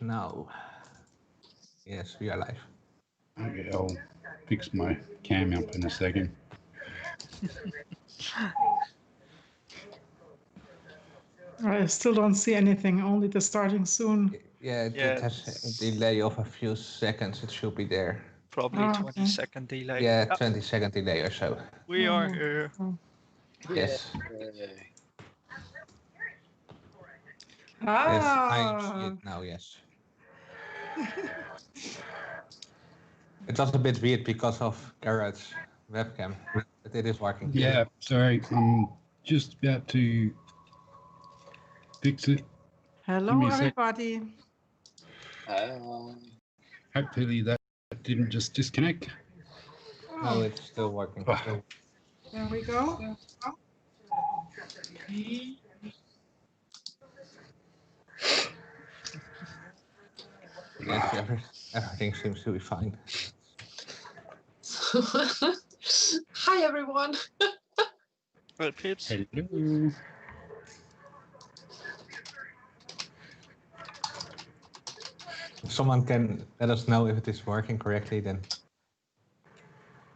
Now. Yes, we are live. Okay, I'll fix my cam up in a second. I still don't see anything, only the starting soon. Yeah, it has a delay of a few seconds. It should be there. Probably Oh, 20-second delay. Yeah, 20-second delay or so. We are here. Yes. Yes, I see it now, yes. It was a bit weird because of Garrett's webcam, but it is working. Yeah, sorry, I'm just about to fix it. Hello, Give me a sec. everybody. Hopefully that didn't just disconnect. No, it's still working. Oh. There we go. Yes, everything seems to be fine. Hi, everyone. Well, Pips, Hello. If someone can let us know if it is working correctly, then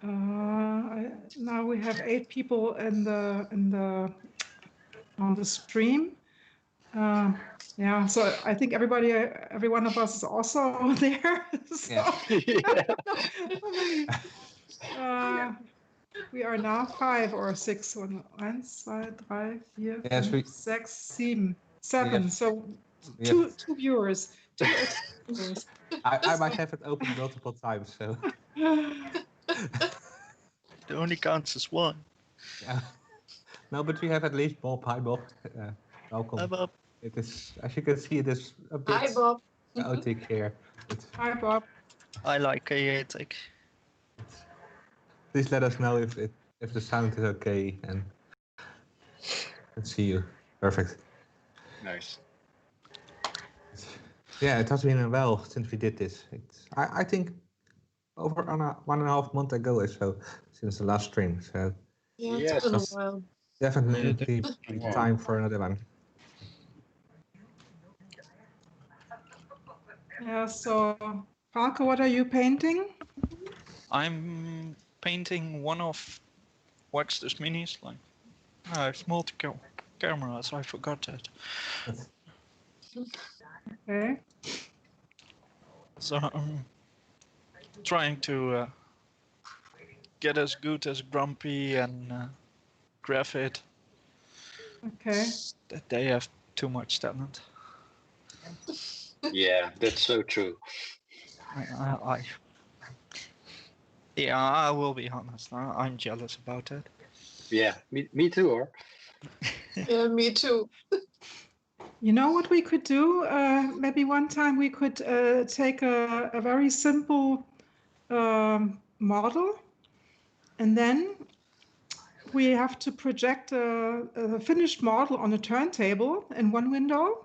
Now we have 8 people on the stream. Yeah, so I think every one of us is also there. So, we are now 5 or 6. 1, 2, 3, 4, Yes, 5, 6, 7. 7. Yes. So we two have, viewers. 2 extra viewers. I might have it open multiple times, so it only counts as one. yeah. No, but we have at least Bob. Hi, Bob. Welcome. Hi, Bob. It is, as you can see, it is a bit Hi, Bob. chaotic here. Hi, Bob. I like chaotic. Please let us know if the sound is okay, and let's see you. Perfect. Nice. Yeah, it has been a while since we did this. I think over 1.5 months ago or so since the last stream. So Yeah, Yes. it's been a while. definitely Wow. time for another one. Yeah, so Falco, what are you painting? I'm painting one of Waxter's minis. Like, I have multiple cameras. I forgot that. Okay. So I'm trying to get as good as Grumpy and Graphite. Okay. That they have too much talent. Yeah, that's so true. I will be honest. I'm jealous about that. Yeah, me too, or? Yeah, me too. You know what we could do? Maybe one time we could take a very simple model, and then we have to project a finished model on a turntable in one window,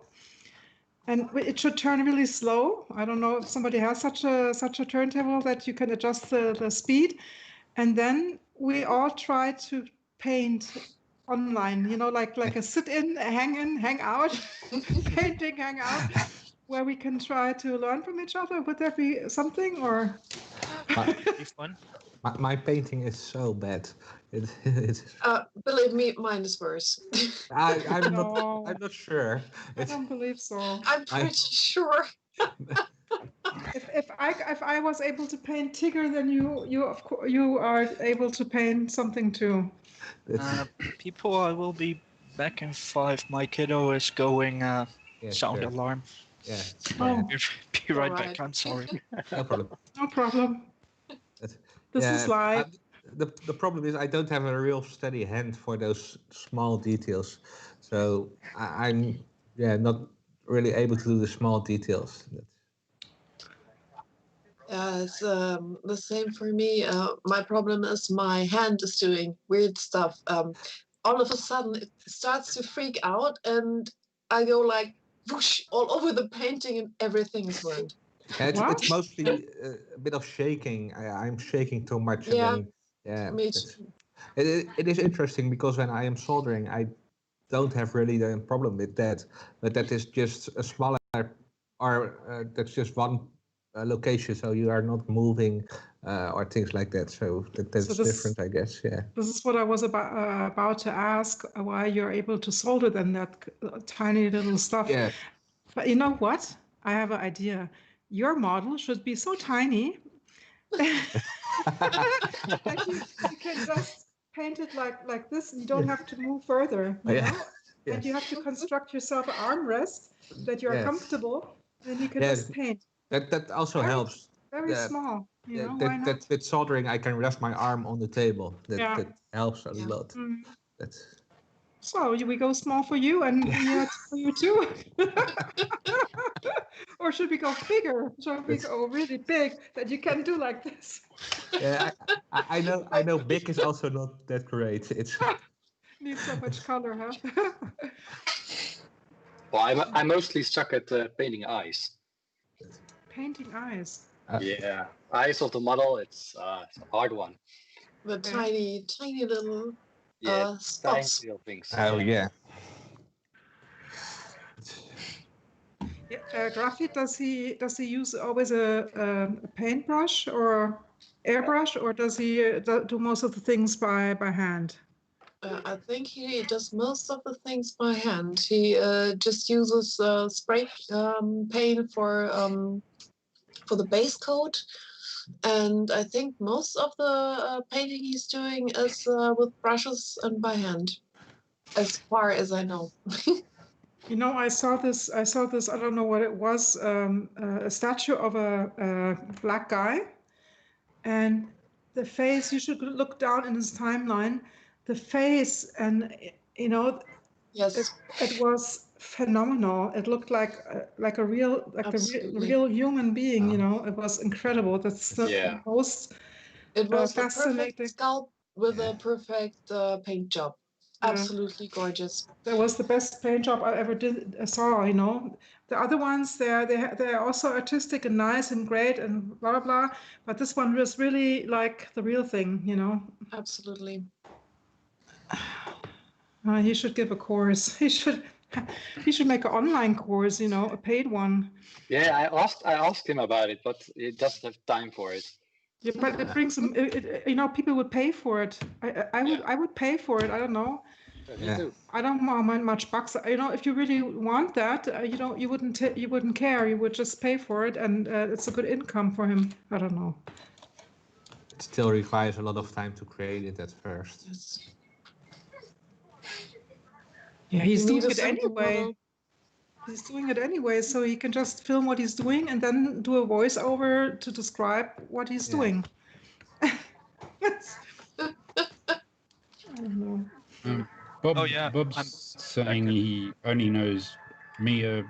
and it should turn really slow. I don't know if somebody has such a turntable that you can adjust the speed, and then we all try to paint online, you know, like a sit-in, hang out, painting, hang out, where we can try to learn from each other. Would there be something, or? It'd be fun. My painting is so bad. Believe me, mine is worse. I'm No. not sure. I don't believe so. I'm pretty sure. If I was able to paint Tigger, then you of course you are able to paint something too. People, I will be back in 5. My kiddo is going sound sure. alarm. Yeah. Oh. Be right Alright. back. I'm sorry. No problem. No problem. This is live. The problem is I don't have a real steady hand for those small details, so I'm not really able to do the small details. It's the same for me. My problem is my hand is doing weird stuff. All of a sudden, it starts to freak out, and I go like whoosh all over the painting, and everything is ruined. Yeah, it's mostly a bit of shaking. I'm shaking too much. Yeah, and then, me too. it is interesting because when I am soldering, I don't have really the problem with that, but that is just a smaller or that's just one location, so you are not moving or things like that. So that's So this- different, I guess. Yeah. This is what I was about to ask, why you're able to solder then that tiny little stuff. Yeah. But you know what? I have an idea. Your model should be so tiny that you can just paint it like this, and you don't have to move further, you Yeah. know? Yes. And you have to construct yourself an armrest that you're Yes. comfortable, then you can Yes. just paint. That also Very- helps. Very Yeah. small, you know, that, why not? that with soldering, I can rest my arm on the table. Yeah. That helps a Yeah. lot. Mm. That's So we go small for you and yeah, for you too. Or should we go bigger? Should we go really big that you can do like this? yeah. I know. I know. Big is also not that great. It's Needs so much color, huh? Well, I mostly suck at painting eyes. Painting eyes. Yeah, eyes of the model. It's a hard one. The Okay. tiny little Yeah, tiny spots. little things. oh yeah. Yeah, Graphite, does he use always a paintbrush or airbrush, or does he do most of the things by hand? I think he does most of the things by hand. He just uses spray paint for the base coat, and I think most of the painting he's doing is with brushes and by hand, as far as I know. You know, I saw this. I don't know what it was. A statue of a black guy, and the face. You should look down in his timeline. The face, and you know, Yes, it was phenomenal. It looked like a real, Absolutely. real human being. You know, it was incredible. That's the Yeah. most. it was the fascinating. perfect scalp with Yeah. a perfect paint job. Yeah. Absolutely gorgeous. That was the best paint job I ever saw. You know, the other ones they're also artistic and nice and great and blah blah blah. But this one was really like the real thing. You know, Absolutely. he should give a course. He should make an online course. You know, a paid one. Yeah, I asked him about it, but he doesn't have time for it. Yeah, but it brings them. You know, people would pay for it. I would pay for it. I don't know. Me Yeah. too. I don't mind much bucks. You know, if you really want that, you wouldn't care. You would just pay for it, and it's a good income for him. I don't know. It still requires a lot of time to create it at first. Yes. Yeah, he's You doing need a it simple anyway. model. He's doing it anyway, so he can just film what he's doing and then do a voiceover to describe what he's Yeah. doing. I don't know. Bob, Oh, yeah, Bob's I'm saying he only knows Mia,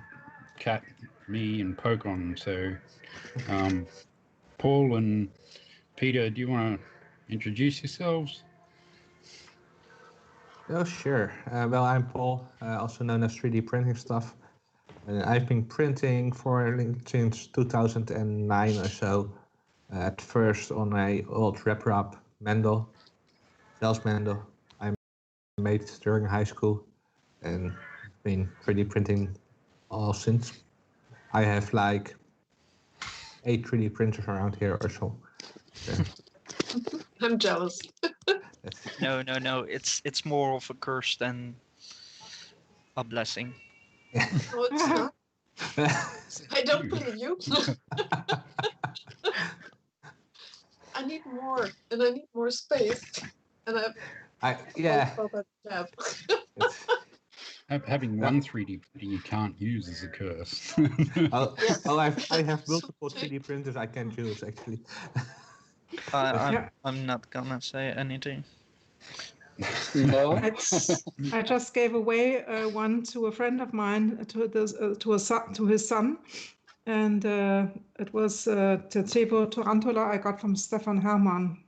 Cat, me, and Pokemon. So, Paul and Peter, do you want to introduce yourselves? Oh, sure. Well, I'm Paul, also known as 3D Printing Stuff. I've been printing since 2009 or so. At first on a old wrap Mendel, Vels Mendel. I made during high school, and been 3D printing all since. I have like 8 3D printers around here or so. I'm jealous. no. It's more of a curse than a blessing. No, it's not. I don't believe you. I need more, and I need more space. And Yeah. It's, Having one 3D printing you can't use is a curse. I have multiple 3D printers I can choose actually. I'm not gonna say anything. No. I just gave away one to a friend of mine to his son, and it was Tercebo Tarantula I got from Stefan Hermann.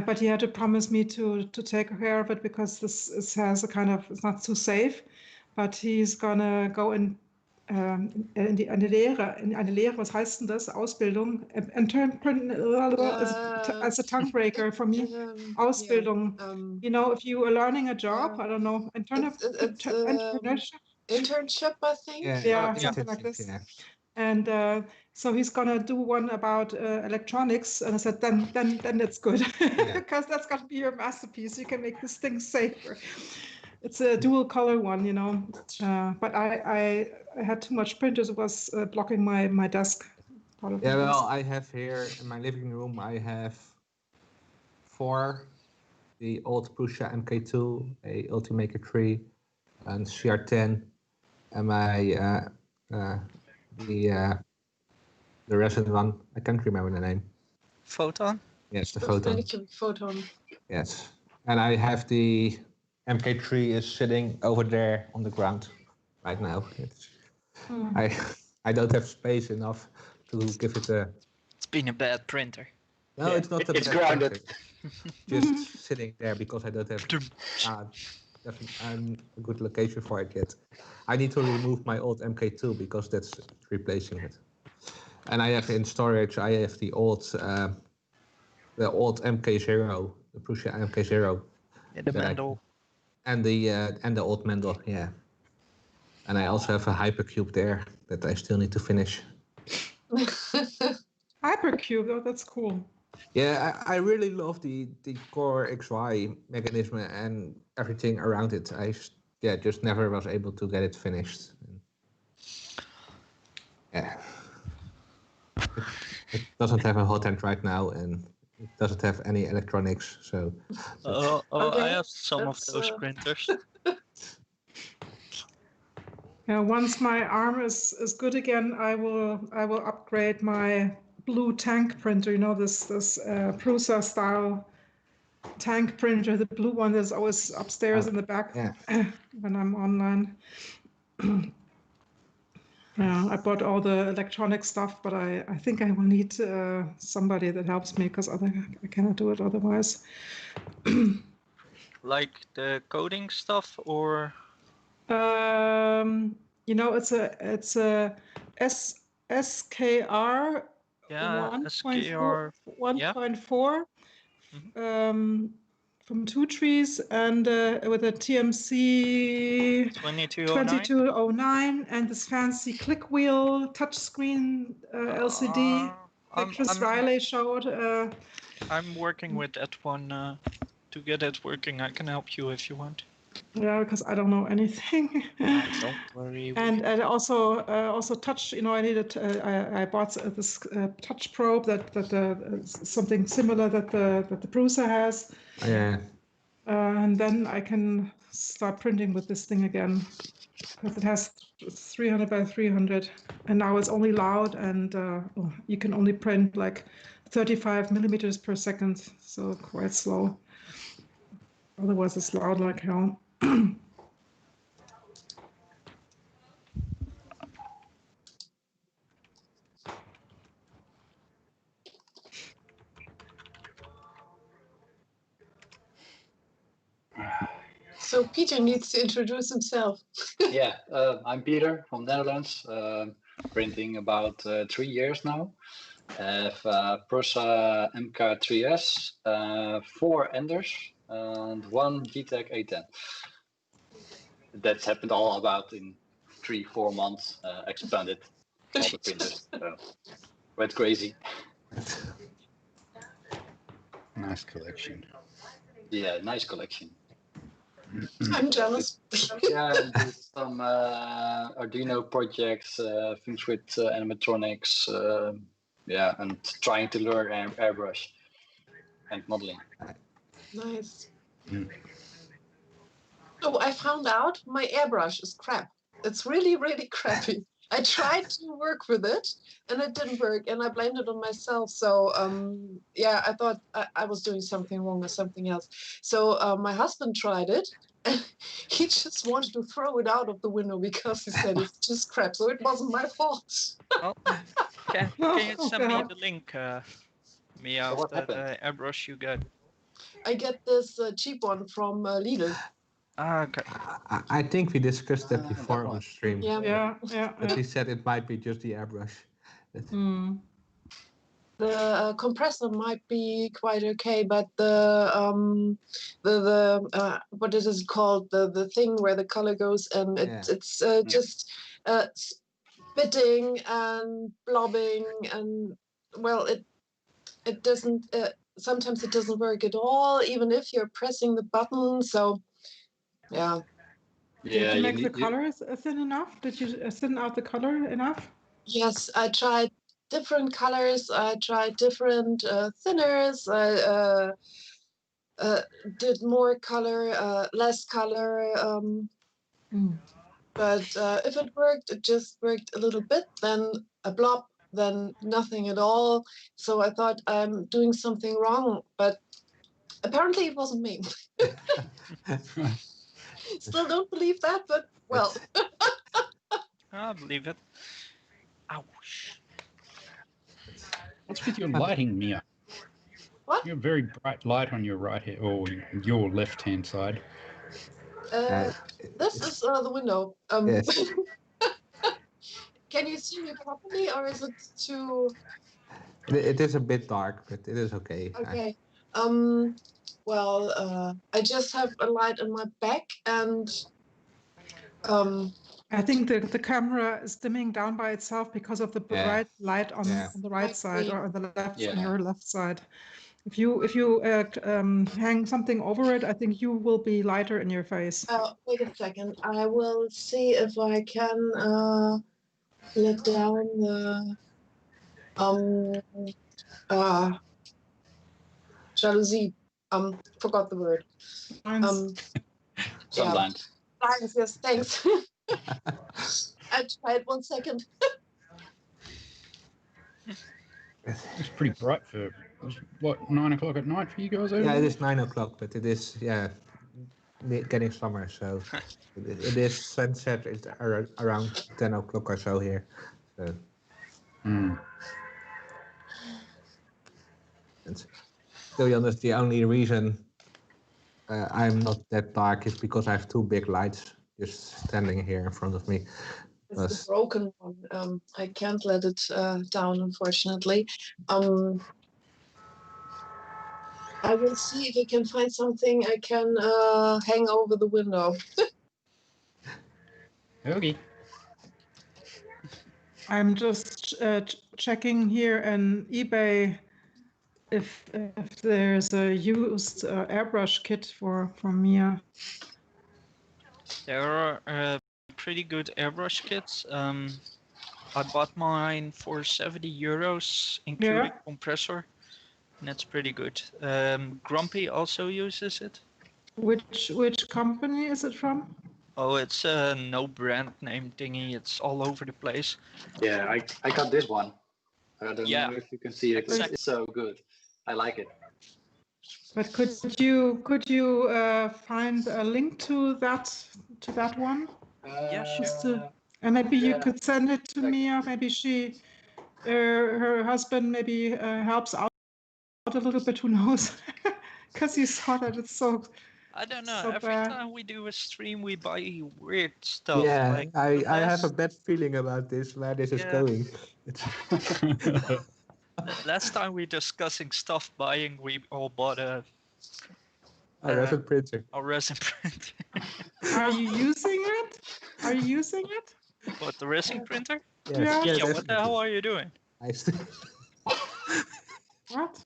But he had to promise me to take care of it because this has a kind of, it's not so safe. But he's gonna go in eine Lehre, was heißt denn das? Ausbildung, as a tongue breaker for me. Ausbildung. Yeah, You know, if you are learning a job, yeah. I don't know, It's entrepreneurship. internship, I think. Yeah, Yeah, oh, something like internship, this. yeah. And so he's gonna do one about electronics, and I said, then it's good, because that's gonna be your masterpiece. You can make this thing safer. It's a dual color one, you know. But I had too much printers. It was blocking my desk. Part of Yeah, my well, desk. I have here in my living room, I have 4, the old Prusa MK2, a Ultimaker 3, and CR10, and the recent one. I can't remember the name. Photon? Yes, the The photon. Pelican photon. Yes, and I have the MK3 is sitting over there on the ground right now. I don't have space enough to give it a. It's been a bad printer. No, Yeah, it's not it's a bad grounded. printer. Just sitting there because I don't have a good location for it yet. I need to remove my old MK2 because that's replacing it. And I have in storage. I have the old MK0, the Prusa MK0. Yeah, the Mendel. And the old Mendel, yeah. And I also have a Hypercube there that I still need to finish. Hypercube, oh, that's cool. Yeah, I really love the core XY mechanism and everything around it. I just never was able to get it finished. Yeah. It doesn't have a hot end right now, and it doesn't have any electronics. So. Okay, I have some of those printers. Yeah, once my arm is good again, I will upgrade my blue tank printer. You know, this Prusa style tank printer, the blue one that's always upstairs in the back when I'm online. Yeah, I bought all the electronic stuff, but I think I will need somebody that helps me because I cannot do it otherwise. Like the coding stuff, or You know, it's a SKR yeah, 1.4 SKR. 1.4 from Two Trees, and with a TMC 2209. 2209 and this fancy click wheel touchscreen LCD like Chris Riley showed. I'm working with that one to get it working. I can help you if you want. Yeah, because I don't know anything. Don't worry. And also touch. You know, I needed. I bought this touch probe that something similar that the Prusa has. Yeah. And then I can start printing with this thing again because it has 300 by 300, and now it's only loud, and you can only print like 35 millimeters per second, so quite slow. Otherwise, it's loud like hell. So Peter needs to introduce himself. Yeah, I'm Peter from Netherlands, printing about 3 years now. I have Prusa MK3S, 4 Enders, and 1 GTEC A10. That's happened all about in 3-4 months, expanded all the printers. So went crazy. Nice collection. Yeah, nice collection. I'm jealous. Yeah, there's some Arduino projects, things with animatronics, and trying to learn airbrush and modeling. Nice. So I found out my airbrush is crap. It's really, really crappy. I tried to work with it and it didn't work, and I blamed it on myself. So I thought I was doing something wrong or something else. So my husband tried it and he just wanted to throw it out of the window because he said it's just crap. So it wasn't my fault. Oh, can you send me the link, Mia, So of what the happened? airbrush you got? I get this cheap one from Lidl. Okay. I think we discussed that before that on one. stream. Yeah. Yeah. But he said it might be just the airbrush. Mm. The compressor might be quite okay, but what is it called? The thing where the color goes in. It's just spitting and blobbing, and well, it doesn't. Sometimes it doesn't work at all, even if you're pressing the button. So, yeah. Did you make the colors thin enough? Did you thin out the color enough? Yes, I tried different colors. I tried different thinners. I did more color, less color. But if it worked, it just worked a little bit, then a blob, then nothing at all. So I thought I'm doing something wrong, but apparently it wasn't me. Still don't believe that, but well. I believe it. Ouch. What's with your lighting, Mia? What? You have very bright light on your right hand or your left hand side. This is the window. Yes. Can you see me properly, or is it too? It is a bit dark, but it is okay. Okay. Well, I just have a light in my back, and I think the camera is dimming down by itself because of the bright light on the right side or on the left on your left side. If you hang something over it, I think you will be lighter in your face. Wait a second. I will see if I can let down the jalousie. Forgot the word. Sometimes. Blinds, yes, thanks. I tried 1 second. It's pretty bright for, what, 9 o'clock at night for you guys over Yeah, there? it is 9 o'clock, but it is, getting summer, so it is sunset around 10 o'clock or so here. So. And to be honest, the only reason I'm not that dark is because I have 2 big lights just standing here in front of me. It's the broken one. I can't let it down, unfortunately. I will see if I can find something I can hang over the window. Okay. I'm just checking here on eBay if there's a used airbrush kit for Mia. There are pretty good airbrush kits. I bought mine for 70 euros, including compressor, and that's pretty good. Grumpy also uses it. Which company is it from? Oh, it's a no brand name thingy. It's all over the place. Yeah, I got this one. I don't know if you can see it. Exactly. It's so good. I like it. But could you find a link to that one? Yeah, sure. And maybe you could send it to Mia. Maybe her husband maybe helps out a little bit. Who knows? Because you saw that it's so. I don't know. So Every bad. time we do a stream, we buy weird stuff. Yeah, like I have a bad feeling about this, where this is going. Last time we discussing stuff buying, we all bought a resin printer. A resin printer. Are you using it? Are you using it? What, the resin printer? Yeah. Yeah, what the hell are you doing? I still. What?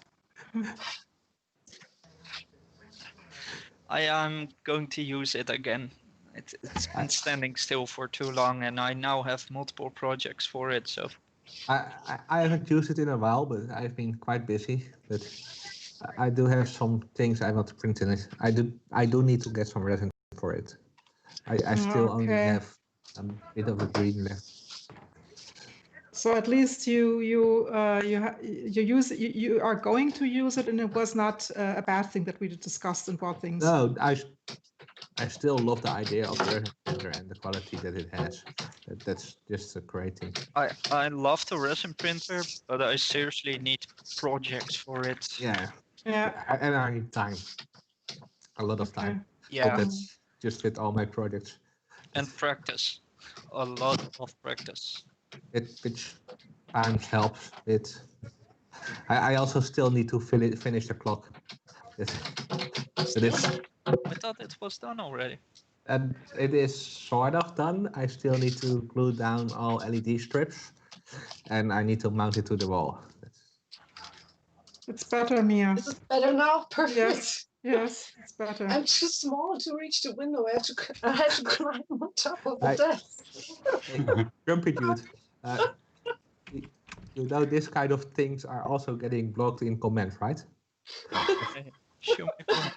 I am going to use it again. It's been standing still for too long, and I now have multiple projects for it. So I haven't used it in a while, but I've been quite busy. But I do have some things I want to print in it. I do need to get some resin for it. I still only have a bit of a green left. So at least you are going to use it, and it was not a bad thing that we discussed and bought things. No, I still love the idea of the resin printer and the quality that it has. That's just a great thing. I love the resin printer, but I seriously need projects for it. Yeah. And I need time. A lot of time. Yeah. That's just with all my projects. And practice. A lot of practice. Which times helps with I also still need to finish the clock. It is, I thought it was done already. and it is sort of done. I still need to glue down all LED strips, and I need to mount it to the wall. It's better, Mia. Is it better now? Perfect. Yes, yes, it's better. I'm too small to reach the window. I have to climb on top of the I- desk. Hey, Grumpy Dude, you know this kind of things are also getting blocked in comments, right? Hey, show me comment.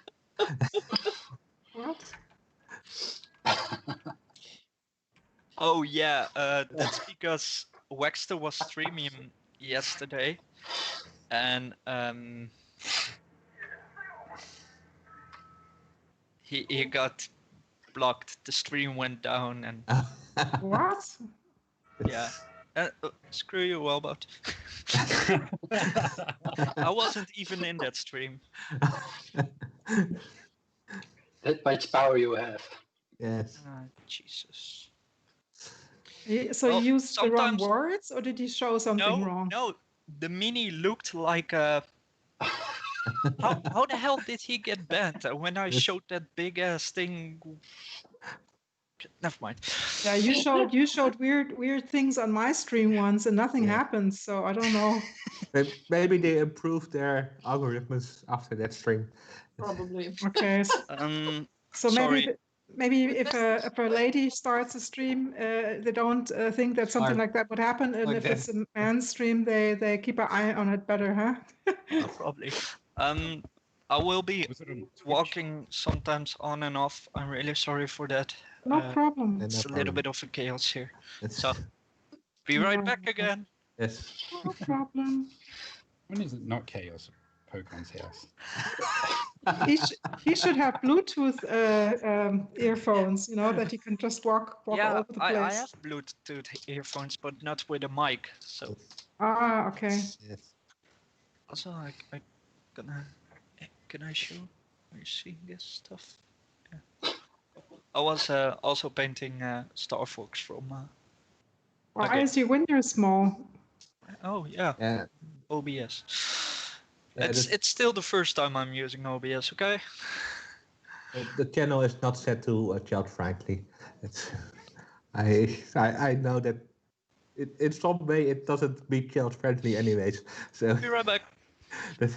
What? Oh yeah, that's because Waxter was streaming yesterday, and he got blocked. The stream went down, and What? yeah. Screw you, Wellbot. I wasn't even in that stream. That much power you have. Yes. Jesus. So Well, you used the wrong sometimes- words, or did you show something wrong? No. The mini looked like a. How the hell did he get banned when I showed that big ass thing? Never mind. Yeah, you showed weird things on my stream once, and nothing Yeah. happened. So I don't know. Maybe they improved their algorithms after that stream. Probably. Okay. So Sorry. maybe if a lady starts a stream, they don't think that something Or- like that would happen, and like if that. it's a man's stream, they keep an eye on it better, huh? Probably. I will be Was it on Twitch? walking sometimes on and off. I'm really sorry for that. No problem. No It's a little problem. bit of a chaos here. It's- So, be right No. back again. Yes. No problem. When is it not chaos at Pokemon's house? He should have Bluetooth earphones, that he can just walk all Yeah, over the place. I have Bluetooth earphones, but not with a mic. So, Ah, okay. Yes. also, I gonna. Can I show? Are you seeing this stuff? Yeah. I was also painting Star Fox from. Why Okay. is your window small? Oh yeah, Yeah. OBS. Yeah, It's still the first time I'm using OBS. Okay. the channel is not set to child friendly. It's, I know that in some way it doesn't be child friendly anyways. So Be right back. that's,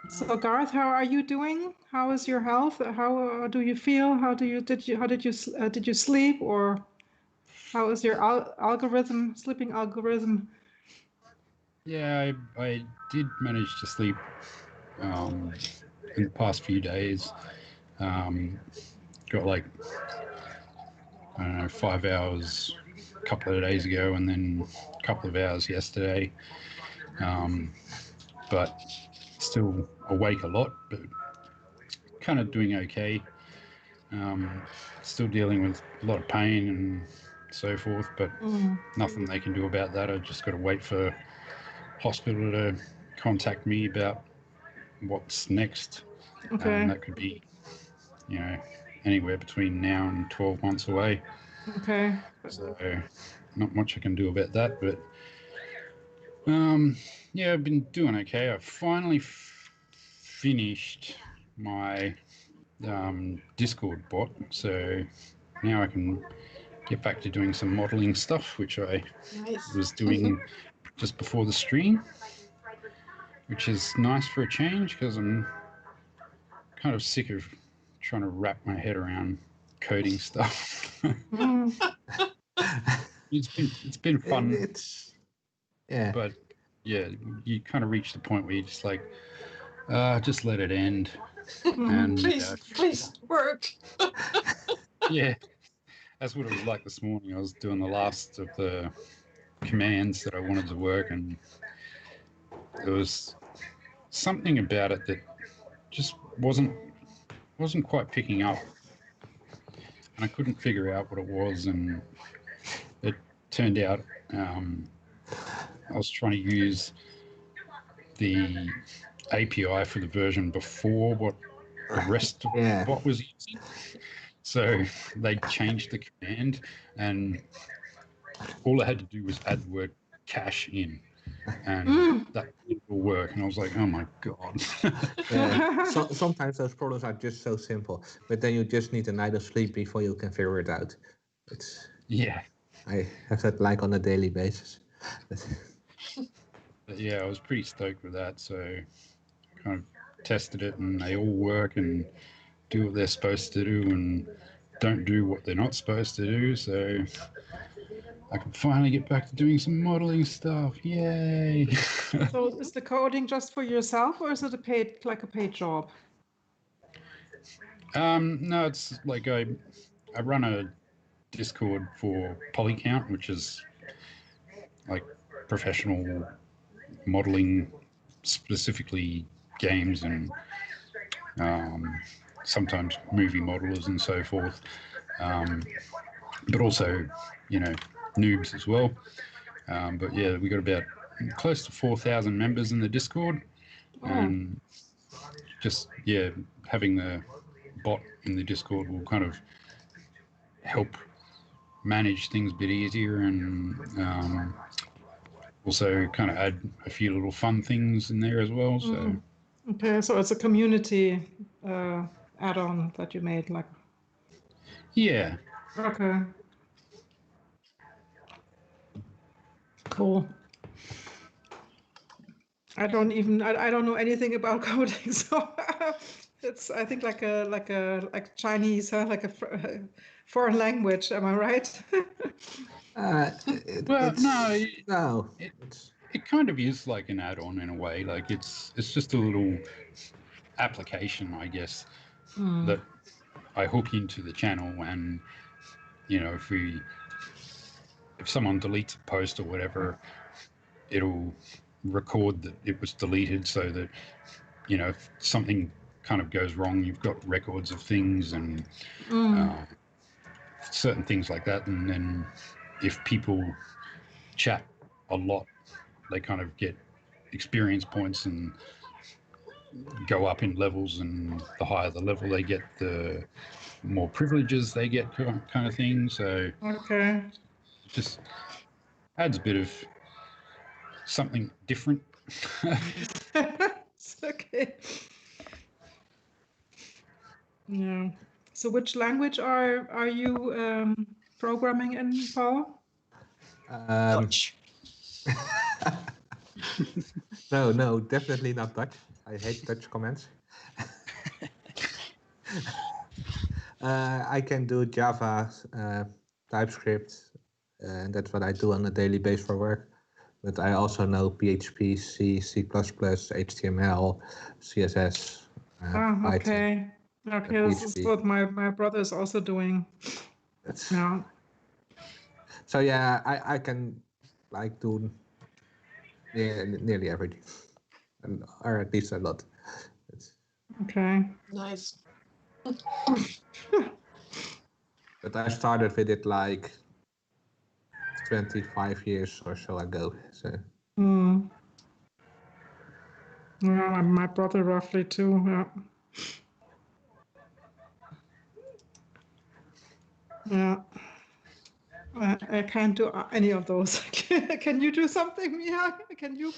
So Garth, how are you doing? How is your health? How do you feel? How did you sleep, or how is your sleeping algorithm? Yeah, I did manage to sleep in the past few days. Got like, I don't know, 5 hours a couple of days ago and then a couple of hours yesterday. But still awake a lot, but kind of doing okay. Still dealing with a lot of pain and so forth, but nothing they can do about that. I just got to wait for hospital to contact me about what's next. Okay. That could be, anywhere between now and 12 months away. Okay. So not much I can do about that, but yeah, I've been doing okay. I finally finished my Discord bot, so now I can get back to doing some modeling stuff, which I Nice. was doing just before the stream, which is nice for a change because I'm kind of sick of trying to wrap my head around coding stuff. Mm. It's been fun, it's yeah. but yeah, you kind of reach the point where you're just like, just let it end. And Please work. yeah, that's what it was like this morning. I was doing the last of the commands that I wanted to work, and there was something about it that just wasn't quite picking up, and I couldn't figure out what it was. And it turned out I was trying to use the API for the version before what the rest of Yeah. the bot was using. So they changed the command, and all I had to do was add the word cache in, and that will work. And I was like, oh my God. So, sometimes those problems are just so simple, but then you just need a night of sleep before you can figure it out. It's Yeah. I have that like on a daily basis. But yeah, I was pretty stoked with that. So I kind of tested it, and they all work and do what they're supposed to do and don't do what they're not supposed to do. So I can finally get back to doing some modeling stuff. Yay! So is the coding just for yourself, or is it a paid job? No, it's like I run a Discord for Polycount, which is like professional modeling, specifically games and sometimes movie modelers and so forth, but also, you know, noobs as well. But yeah, we got about close to 4,000 members in the Discord, and just having the bot in the Discord will kind of help manage things a bit easier, and also kind of add a few little fun things in there as well. So Okay, so it's a community add-on that you made, like. yeah. Okay. Cool. I don't know anything about coding, so it's I think like Chinese, like a foreign language. Am I right? Well, no, no. it kind of is like an add-on in a way. Like it's just a little application, I guess, that I hook into the channel, and you know, if someone deletes a post or whatever, it'll record that it was deleted, so that, you know, if something kind of goes wrong, you've got records of things and certain things like that. And then if people chat a lot, they kind of get experience points and go up in levels, and the higher the level they get, the more privileges they get, kind of thing. So Okay. it just adds a bit of something different. It's okay. Yeah. So which language are you programming in, Paul? Dutch. No, definitely not Dutch. I hate Dutch comments. I can do Java, TypeScript, and that's what I do on a daily basis for work. But I also know PHP, C, C++, HTML, CSS, Python. Okay. Okay, this is what my brother is also doing. Yeah. So yeah, I can like do nearly everything, or at least a lot. Okay. Nice. But I started with it like 25 years or so ago. So. Yeah, my brother roughly too. Yeah. Yeah. I can't do any of those. Can you do something, Mia? Can you?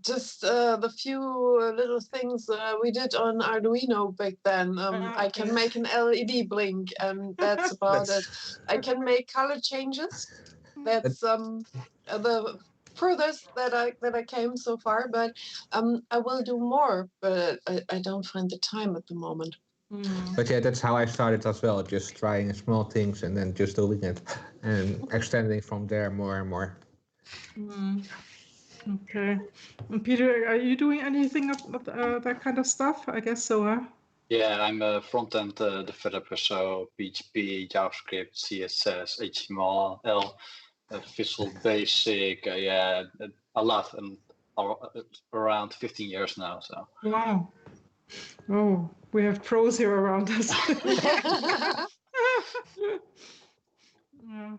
Just the few little things we did on Arduino back then. I can make an LED blink, and that's about it. I can make color changes. That's the furthest that I came so far. But I will do more, but I don't find the time at the moment. But yeah, that's how I started as well. Just trying small things and then just doing it and extending from there more and more. Okay. And Peter, are you doing anything of that kind of stuff? I guess so, huh? Yeah, I'm a front-end developer, so PHP, JavaScript, CSS, HTML, Visual Basic, yeah, a lot, and around 15 years now. So. Wow. Oh, we have pros here around us. Yeah.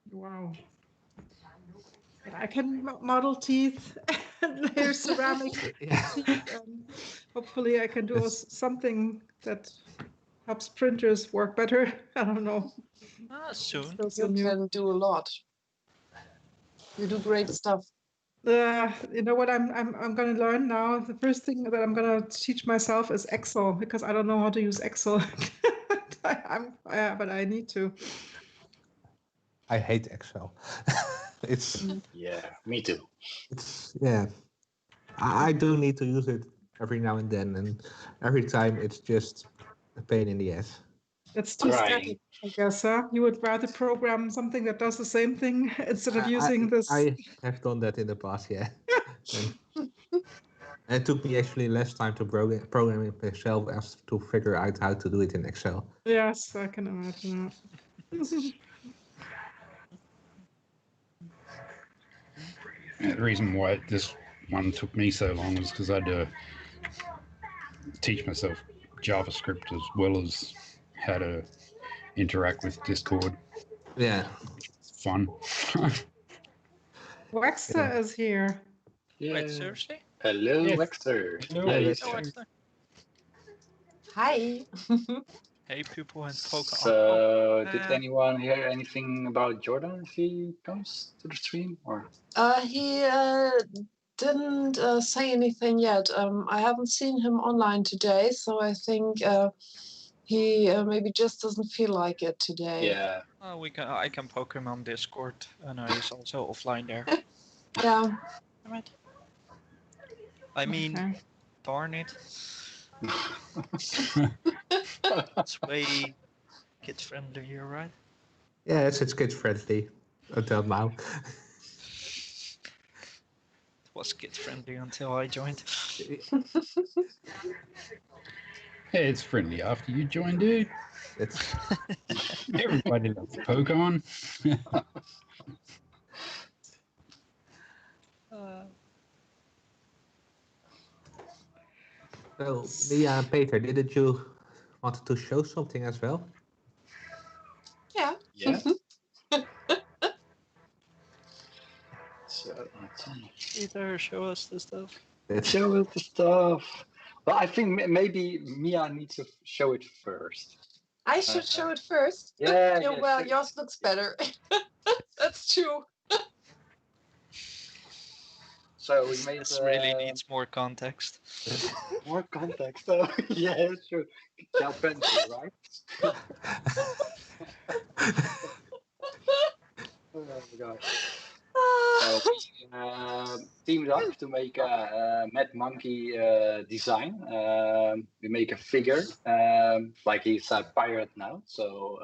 Wow. But I can model teeth and layer ceramic teeth, and hopefully I can do something that Perhaps printers work better. I don't know. Soon. Still so You new. can do a lot. You do great stuff. You know what I'm going to learn now? The first thing that I'm going to teach myself is Excel, because I don't know how to use Excel. But I need to. I hate Excel. it's Yeah, me too. yeah. I do need to use it every now and then, and every time it's just a pain in the ass. It's too Crying. static, I guess. You would rather program something that does the same thing instead of using this. I have done that in the past, yeah. And it took me actually less time to program it myself as to figure out how to do it in Excel. Yes, I can imagine. The reason why this one took me so long was because I had to teach myself JavaScript as well as how to interact with Discord. Yeah. Fun. Waxter is here. Yeah. Wait, seriously? Hello, Yes. Wexter. Hello, Yes. Oh, Waxter. Hi. Hey, people and poker. So, did Uh, anyone hear anything about Jordan if he comes to the stream? Or He didn't say anything yet. I haven't seen him online today, so I think he maybe just doesn't feel like it today. yeah, I can poke him on Discord, and he's also offline there. Yeah. Alright. I mean, Okay. darn it. It's way kid friendly here, right? Yeah, it's kid friendly until now. It was kid friendly until I joined. Hey, it's friendly after you joined, dude. It's Everybody loves Pokemon. so Mia and Peter, didn't you wanted to show something as well? Yeah. yeah. So, let's see. Peter, show us the stuff. Show us the stuff. Well, I think maybe Mia needs to show it first. I should show it first. Yeah, Yeah, yeah, well, sure. yours looks better. That's true. So we made This really needs more context. more context. So yeah, sure. Gel pencil, right? Oh my god. So we teamed up to make a Mad Monkey design. We make a figure, like he's a pirate now. So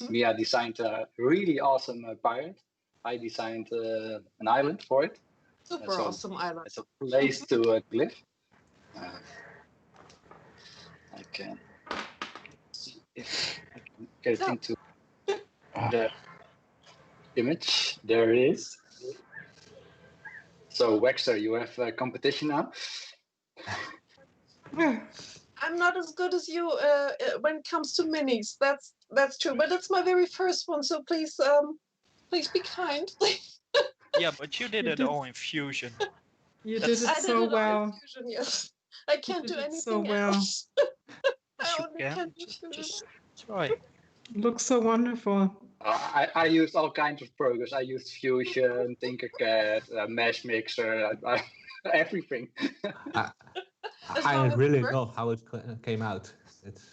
Mia designed a really awesome pirate. I designed an island for it. Super So awesome island. it's a place to live. I can see if I can get it into the image. There it is. So Waxer, you have a competition now. I'm not as good as you when it comes to minis. That's true. But it's my very first one, so please be kind. Yeah, but you did You it did- all in Fusion. You That's- did I it did so it well. on Fusion, yes. I can't did do it anything so well. else. Yes, you only can. can do Fusion. Just try. Looks so wonderful. I used all kinds of programs. I used Fusion, Tinkercad, Mesh Mixer, everything. As I long as it really works. love how it came out. It's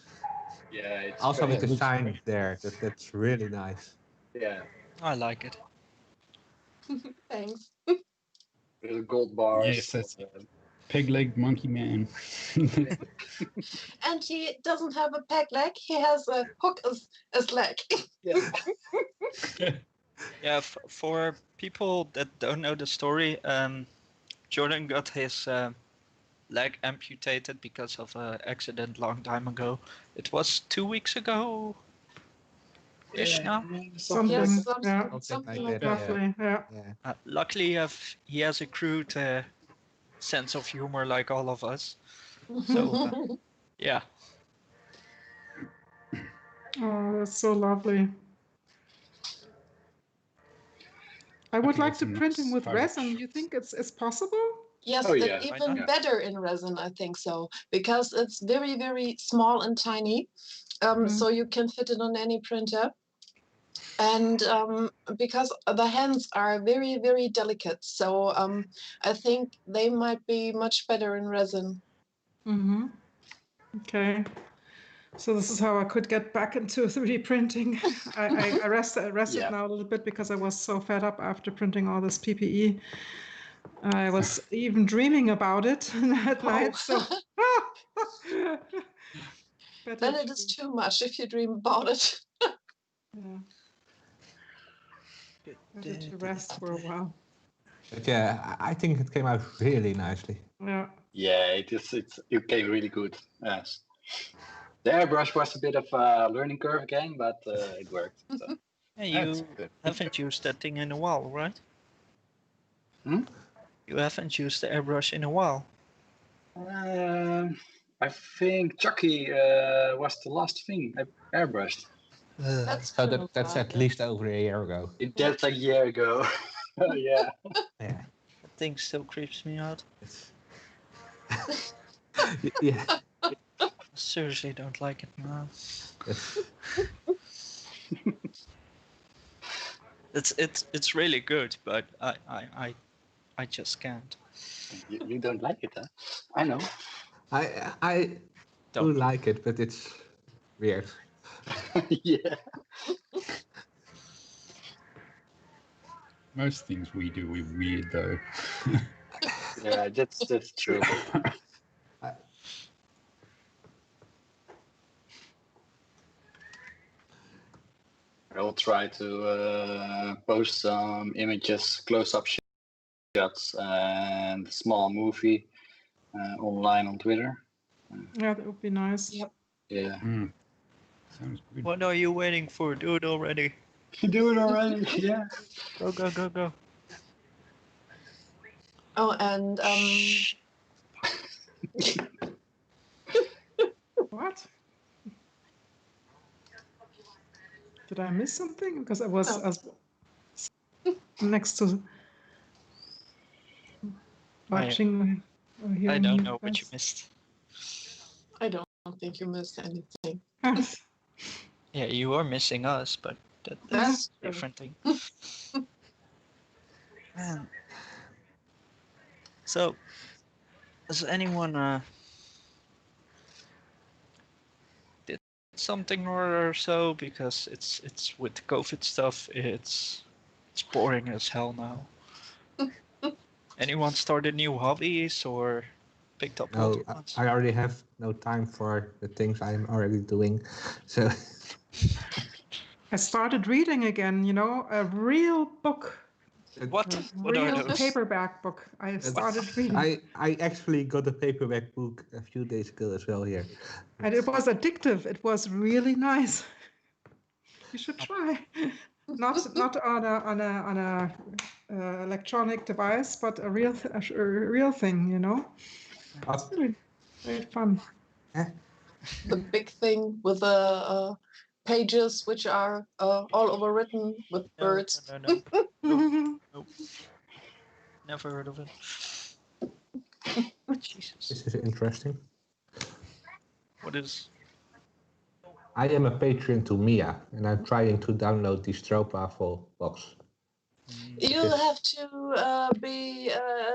Yeah, it's also with great. the shine there. That's really nice. Yeah, I like it. Thanks. there's gold bars. Yes, that's Peg-legged monkey man. And he doesn't have a peg leg. He has a hook as leg. Yeah. Yeah, for people that don't know the story, Jordan got his leg amputated because of an accident long time ago. It was 2 weeks ago. Ish now. Something. Yes, Yeah. something like like that, that. Roughly. Yeah. Yeah. Luckily, he has a crude sense of humor like all of us. So, yeah. Oh, that's so lovely. I would think like it's to a print him nice with touch. resin. You think it's possible? Yes, Oh, and yeah. even Yeah. better in resin, I think so, because it's very, very small and tiny. so you can fit it on any printer. And because the hands are very, very delicate, so I think they might be much better in resin. Mm-hmm. Okay. So this is how I could get back into 3D printing. I rested Yeah. now a little bit because I was so fed up after printing all this PPE. I was even dreaming about it at night. So Then it is too much if you dream about it. Better to rest for a while. But yeah, I think it came out really nicely. Yeah. Yeah, it came really good. Yes. The airbrush was a bit of a learning curve again, but it worked. So. Yeah, That's you good. haven't used that thing in a while, right? Hmm? You haven't used the airbrush in a while. I think Chucky was the last thing I airbrushed. That's So true. that's at least over a year ago. That's a year ago. Yeah. Yeah. That thing still creeps me out. Yeah. I seriously don't like it now. It's really good, but I just can't. You don't like it, huh? I know. I do Don't. like it, but it's weird. Yeah. Most things we do are weird, though. Yeah, that's true. I'll try to post some images, close-up shots, and a small movie online on Twitter. Yeah, that would be nice. Yep. Yeah. Sounds good. What are you waiting for? Do it already. You do it already? Yeah. Go, go, go, go. Oh, and What? Did I miss something? Because I was next to watching. Or I hearing don't you know what you guys. missed. I don't think you missed anything. Yeah, you are missing us, but that's That's a different thing. Man. So, does anyone did something or so? Because it's with COVID stuff, it's boring as hell now. Anyone started new hobbies or picked up old No, ones? I already have no time for the things I'm already doing. So I started reading again, a real book. What? A What are real those? paperback book. I started reading. I actually got a paperback book a few days ago as well here. And it was addictive. It was really nice. You should try. Not on a electronic device, but a real thing. It's really very fun. the big thing with the pages which are all over written with birds. No. Nope. Never heard of it. Jesus. This is interesting. What is? I am a patron to Mia, and I'm trying to download the Stroopwafel box. You have to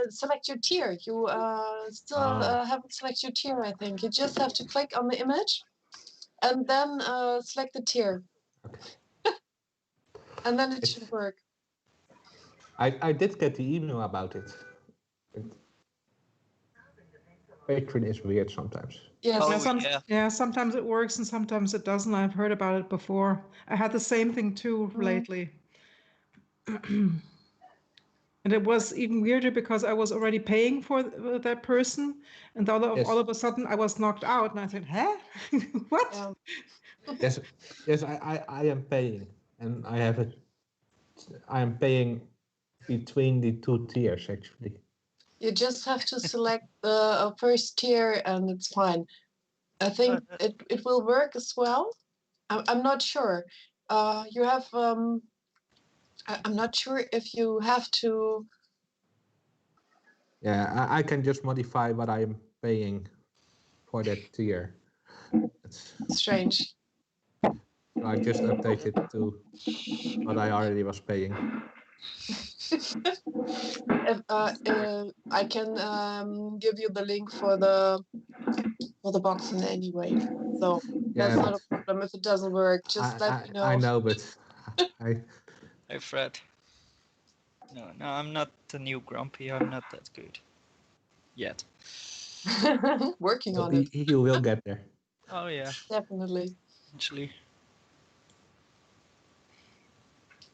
select your tier. You still haven't selected your tier, I think. You just have to click on the image and then select the tier. Okay. And then it should work. I did get the email about it. Patron is weird sometimes. Yes. Oh, yeah. Sometimes it works and sometimes it doesn't. I've heard about it before. I had the same thing too lately. And it was even weirder because I was already paying for that person, and all of a sudden I was knocked out, and I said, "Huh? What?" Yes, I am paying, and I am paying between the two tiers actually. You just have to select the first tier and it's fine. I think it will work as well. I'm not sure. You have I'm not sure if you have to. Yeah, I can just modify what I am paying for that tier. Strange. I just updated to what I already was paying. I can give you the link for the box in any way. So that's not a problem if it doesn't work. Just let me know. I know, but I. Hey Fred. No, I'm not the new Grumpy. I'm not that good yet. Working on it. You will get there. Oh yeah, Definitely. actually.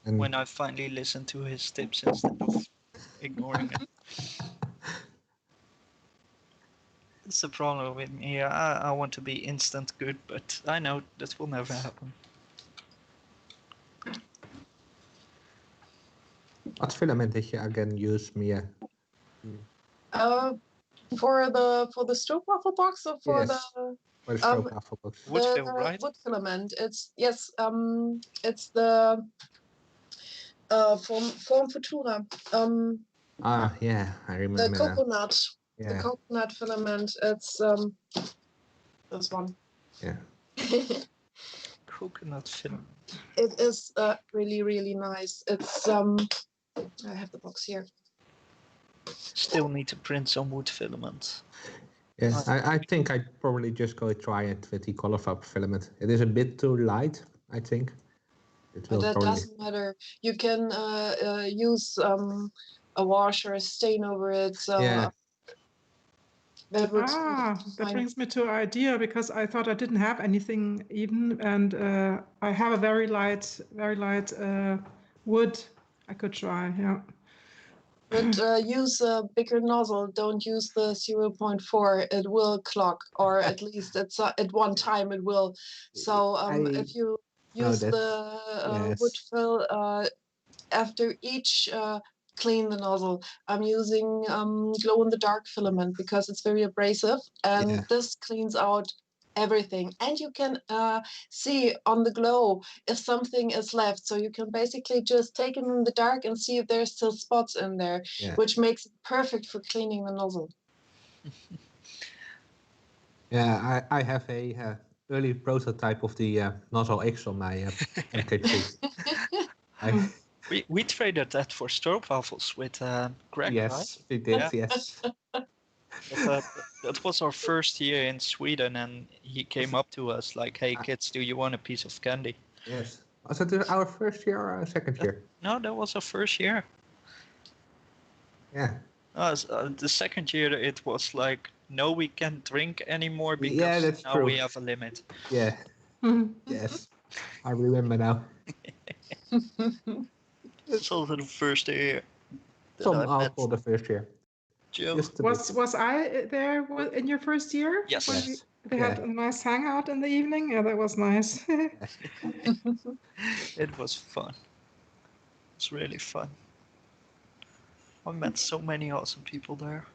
And when I finally listen to his tips instead of ignoring them. That's the problem with me. I want to be instant good, but I know that will never happen. What filament did you again use, Mia? For the stroopwafel box or for Yes, for the stroopwafel box. Wood fill, right? Wood filament. It's the from Futura. Yeah, I remember. The coconut. Yeah. The coconut filament. It's this one. Yeah. Coconut filament. It is really, really nice. It's I have the box here. Still need to print some wood filament. Yes, I think I'd probably just go try it with the Colorfab filament. It is a bit too light, I think. But that doesn't matter. You can use a wash or a stain over it. So yeah. That would that brings me to an idea, because I thought I didn't have anything even, and I have a very light wood I could try. Yeah. But use a bigger nozzle. Don't use the 0.4. It will clog, or at least it's at one time it will. So if you use the wood fill after each clean the nozzle, I'm using glow-in-the-dark filament because it's very abrasive, and this cleans out everything. And you can see on the glow if something is left, so you can basically just take it in the dark and see if there's still spots in there, which makes it perfect for cleaning the nozzle. Yeah, I have a early prototype of the nozzle X on my MK3. We traded that for stroopwafels with Greg, yes, right? We did, yes. That was our first year in Sweden, and he came up to us like, "Hey kids, do you want a piece of candy?" Yes. Was it our first year or our second year? No, that was our first year. Yeah. The second year it was like, no, we can't drink anymore because that's now true. we have a limit. Yeah. Yes. I remember now. It's also the first year. Some alcohol the first year. Joe. Was I there in your first year? Yes. They had a nice hangout in the evening. Yeah, that was nice. It was fun. It's really fun. I met so many awesome people there.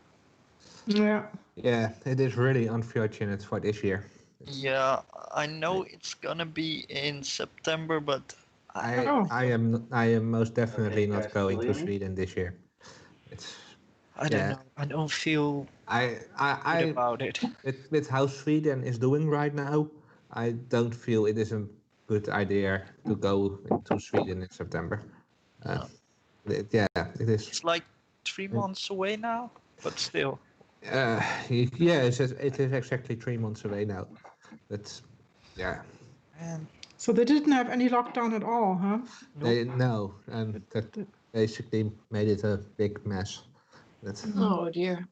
Yeah. Yeah, it is really unfortunate for this year. Yeah, I know it's gonna be in September, but I am most definitely not going to Sweden this year. I don't know. I don't feel good about it. With how Sweden is doing right now, I don't feel it is a good idea to go to Sweden in September. It is. It's like 3 months away now, but still. It is exactly 3 months away now. But yeah. So they didn't have any lockdown at all, huh? No, and that basically made it a big mess. Oh dear.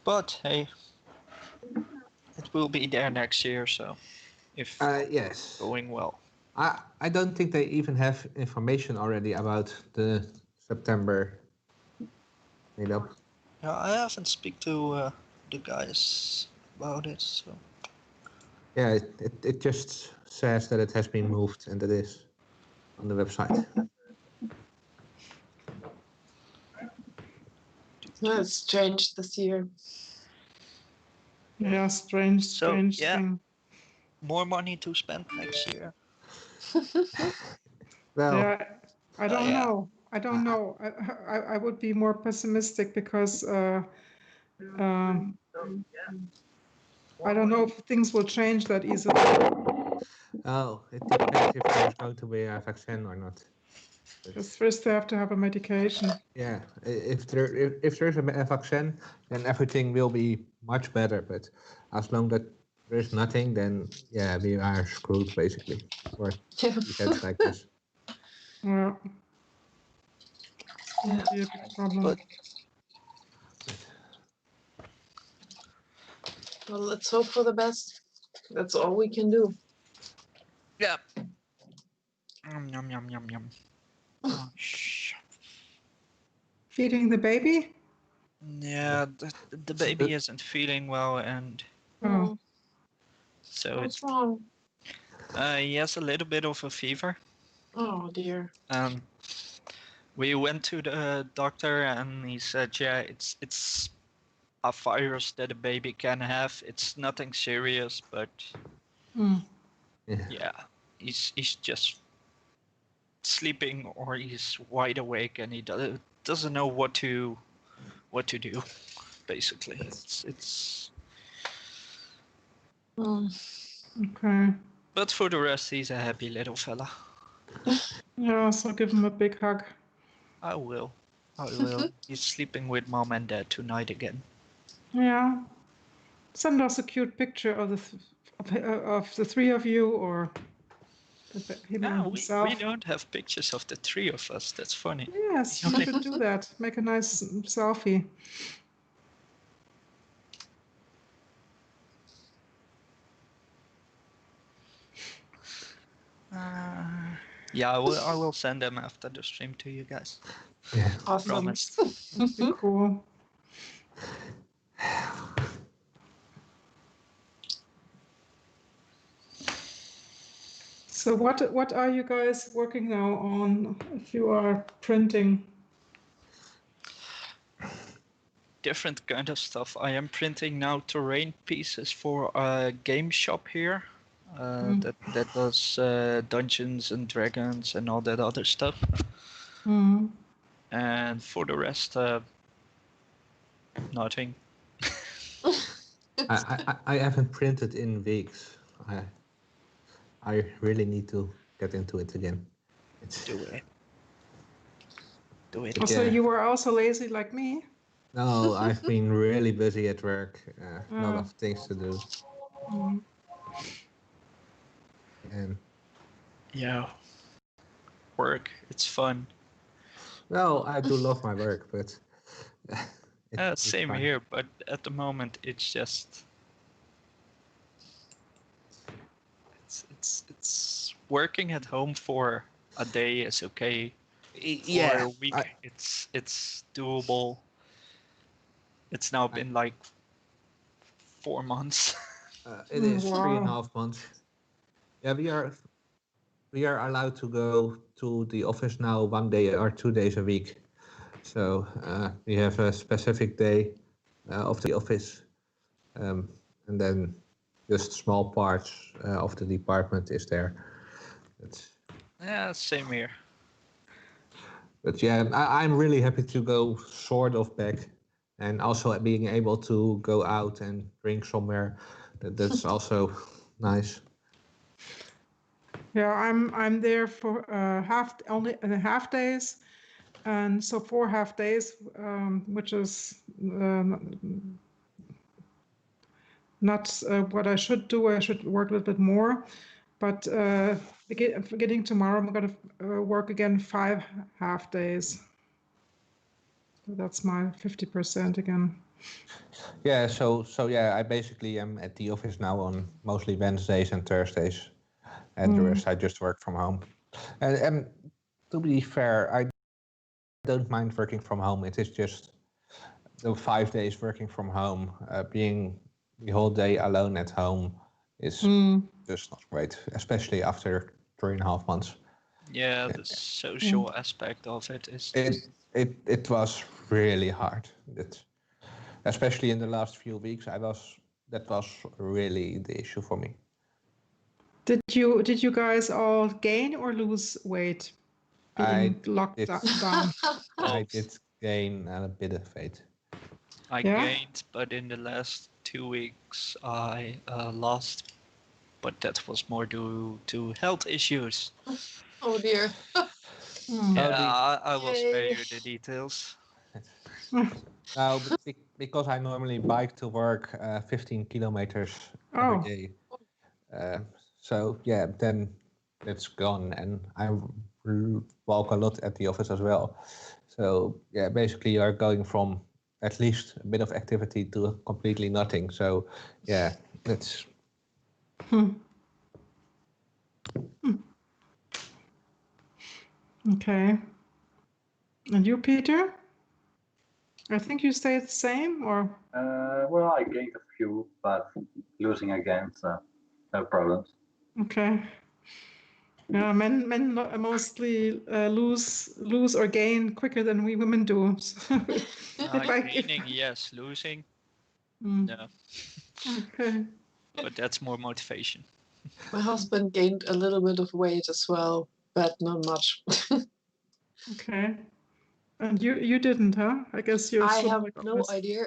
But hey, it will be there next year, so if yes, going well. I don't think they even have information already about the September meetup. Yeah, I haven't speak to the guys about it, so. Yeah, it just says that it has been moved, and it is on the website. It's strange this year. Yeah, strange thing. More money to spend next year. Well, yeah, I don't know. I don't know. I would be more pessimistic because I don't know if things will change that easily. Oh, it depends if there's going to be a vaccine or not. Because first they have to have a medication. Yeah, if there's a vaccine, then everything will be much better. But as long that there's nothing, then yeah, we are screwed basically. Or he said like this. Yeah. Yeah. Be a big problem. But Well, let's hope for the best. That's all we can do. yeah. Yum yum yum yum. Oh, Feeding the baby? yeah, the baby isn't feeling well, and Oh, so What's wrong? he has a little bit of a fever. Oh dear. We went to the doctor, and he said, yeah, it's a virus that a baby can have. It's nothing serious, but yeah, he's just sleeping, or he's wide awake, and he doesn't know what to do. Basically, it's. okay. But for the rest, he's a happy little fella. Yeah, so give him a big hug. I will. He's sleeping with mom and dad tonight again. Yeah. Send us a cute picture of the three of you, or him and himself. We don't have pictures of the three of us. That's funny. Yes, you should do that. Make a nice selfie. Yeah, I will send them after the stream to you guys. Yeah. Awesome. Promised. That'd be cool. So what are you guys working now on if you are printing? Different kind of stuff. I am printing now terrain pieces for a game shop here. That does Dungeons and Dragons and all that other stuff. And for the rest, nothing. I haven't printed in weeks. I really need to get into it again. Do it. Do it. Also, you were also lazy like me? No, I've been really busy at work. A lot of things to do. And yeah, work. It's fun. well, I do love my work, but it's Same fine. here, but at the moment it's just it's working at home for a day is okay. For a week, it's doable. It's now been like 4 months. It is 3.5 months. Yeah, we are allowed to go to the office now 1 day or 2 days a week. So we have a specific day of the office, and then just small parts of the department is there. Yeah, same here. But yeah, I'm really happy to go sort of back, and also being able to go out and drink somewhere. That's also nice. Yeah, I'm there for only half days, and so 4 half days, which is not what I should do. I should work a little bit more, but beginning tomorrow, I'm going to work again 5 half days. So that's my 50% again. Yeah, so yeah, I basically am at the office now on mostly Wednesdays and Thursdays, and the rest I just work from home. And to be fair, I don't mind working from home. It is just the 5 days working from home, being the whole day alone at home is just not great, especially after 3.5 months. Yeah, the social aspect of it is. It was really hard. Especially in the last few weeks, that was really the issue for me. Did you guys all gain or lose weight being locked down? I did gain a bit of weight. I gained, but in the last 2 weeks I lost, but that was more due to health issues. Oh dear. Hmm. Yeah, Oh, I will spare Yay. you the details. no, because I normally bike to work 15 kilometers every Oh, day. So yeah, then it's gone, and I walk a lot at the office as well. So yeah, basically you are going from at least a bit of activity to completely nothing. So yeah, that's okay. And you, Peter? I think you stayed the same, or Well, I gained a few, but losing again, so no problems. okay. Yeah, men mostly lose or gain quicker than we women do. So if I if, Gaining, yes. Losing, Mm, no. okay. But that's more motivation. My husband gained a little bit of weight as well, but not much. Okay. And you didn't, huh? I guess you're I sort of have like no us. idea.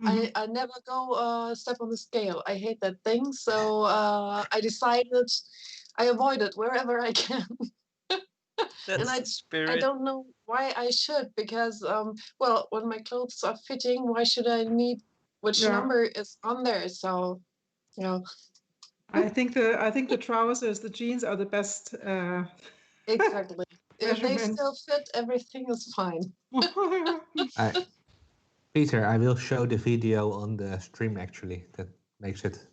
Mhm. I never go step on the scale. I hate that thing. So I decided I avoid it wherever I can. And That's the I spirit. don't know why I should, because well, when my clothes are fitting, why should I need which Yeah. number is on there? So you know, I think the trousers, the jeans are the best exactly. If they measurement. still fit, everything is fine. I, Peter. I will show the video on the stream actually. That makes it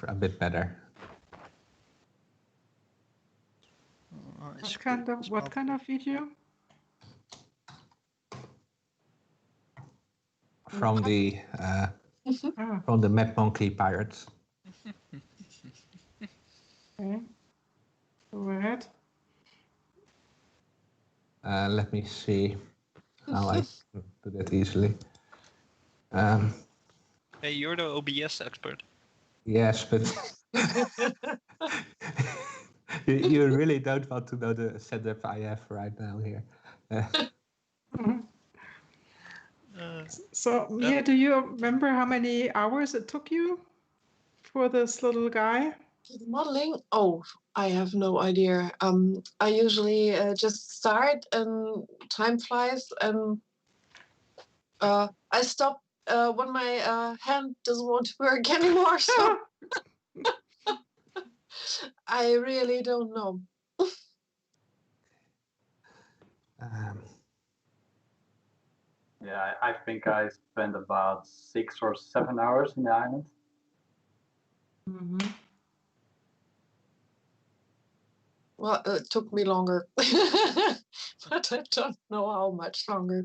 a bit better. What kind of video? From the Ah, from the Mad Monkey Pirates. okay. Go ahead. Let me see how I can do that easily. Hey, you're the OBS expert. Yes, but you really don't want to know the setup I have right now here. Mhm. Uh, So, Mia, do you remember how many hours it took you for this little guy? Modeling? Oh, I have no idea. I usually just start and time flies, and I stop when my hand doesn't want to work anymore. So I really don't know. Um, Yeah, I think I spent about 6 or 7 hours in the island. Mhm. Well, it took me longer, but I don't know how much longer.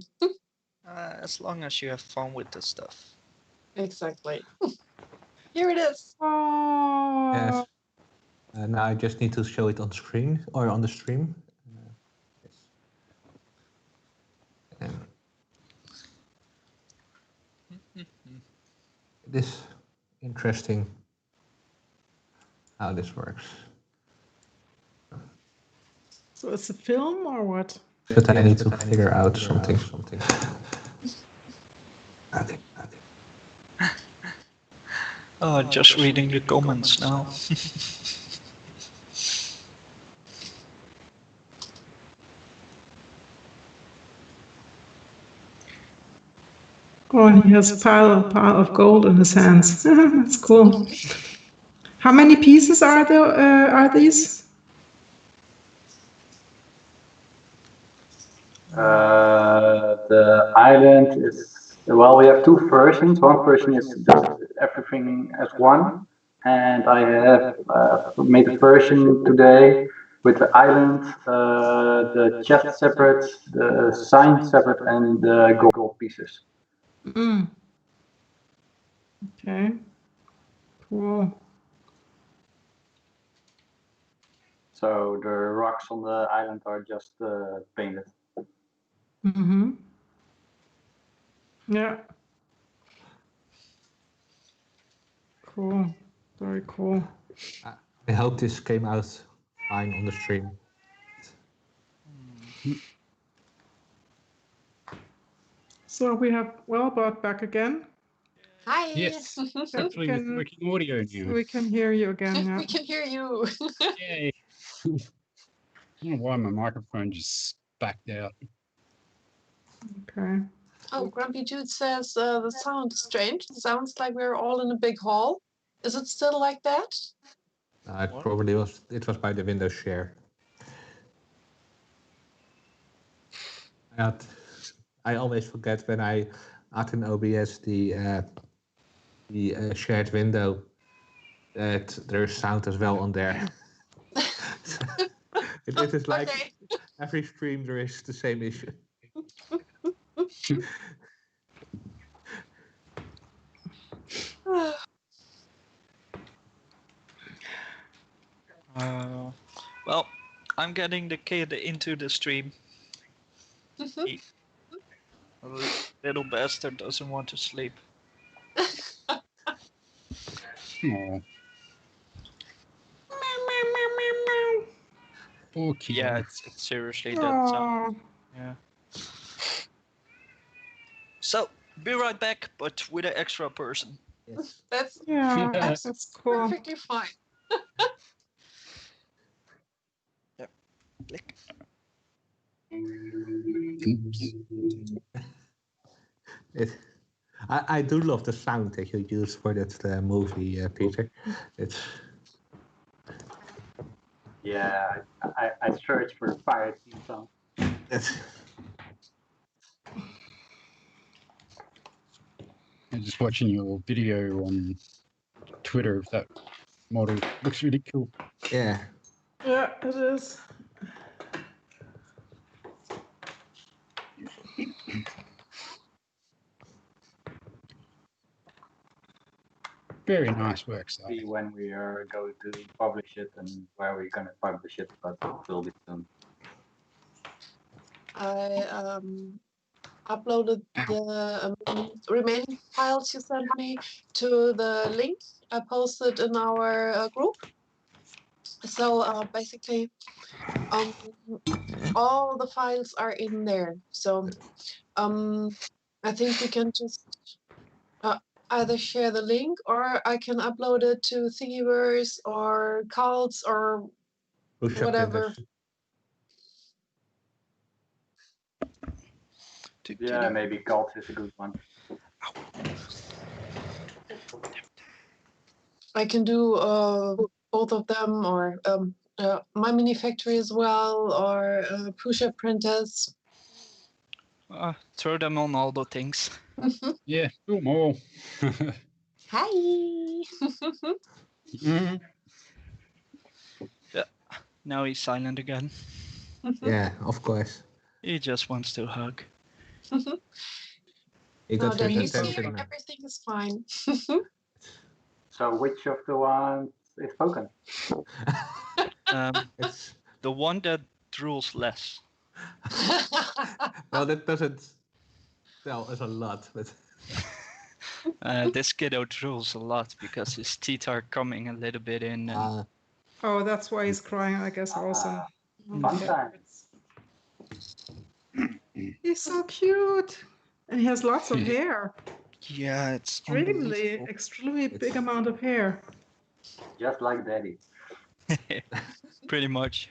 as long as you have fun with the stuff. Exactly. Here it is. Oh, yes. Now I just need to show it on screen or on the stream. Yes. Um, it is interesting how this works. so it's a film or what? But I need to figure out something. Okay. Oh, just reading the comments now. Oh, and he has a pile of gold in his hands. That's cool. How many pieces are there? Are these? The island is, well, we have two versions. One version is just everything as one, and I have made a version today with the island, the chest separate, the sign separate, and the gold pieces. Mm. Okay. Cool. So the rocks on the island are just painted. Mm-hmm. Yeah. Cool. Very cool. I hope this came out fine on the stream. So we have Wellbot back again. Hi. Yes. We Hopefully with can, working audio now. we can hear you again. Yeah. We can hear you. Yay. I don't know why my microphone just backed out. Okay. Oh, Grumpy Jude says the sound is strange. It sounds like we're all in a big hall. Is it still like that? It probably was. It was by the Windows share. I always forget when I add in OBS the shared window that there's sound as well on there. it is like Okay. every stream there is the same issue. Well, I'm getting the kid into the stream. He, little bastard doesn't want to sleep. Oh, poor kid. Yeah, it's seriously that sound. Oh, Yeah. So, be right back, but with an extra person. Yes. That's yeah, Yes. that's cool. perfectly fine. Click. I do love the sound that you use for that movie, Peter. It's Yeah, I searched for fire theme song. it's I'm just watching your video on Twitter of that model. Looks really cool. yeah. Yeah, it is. Very nice work, so. See when we are going to publish it and where we're going to publish it, but it will be soon. I uploaded the remaining files you sent me to the link I posted in our group. So basically, all the files are in there. So I think we can just either share the link or I can upload it to Thingiverse or Cults or Push up whatever. Yeah, maybe Cult is a good one. I can do both of them or my mini factory as well or push-up printers. Throw them on all the things. Yeah, do them all. Hi. Mhm. Now he's silent again. Yeah, of course. He just wants to hug. He Now got that his he's here, attention. everything is fine. So which of the ones is spoken? It's The one that drools less. well, that doesn't tell us a lot, but This kiddo drools a lot because his teeth are coming a little bit in. And Oh, that's why he's crying, I guess, also. Fun time. He's so cute. And he has lots of hair. yeah, it's Extremely, extremely big amount of hair. Just like Daddy. pretty much.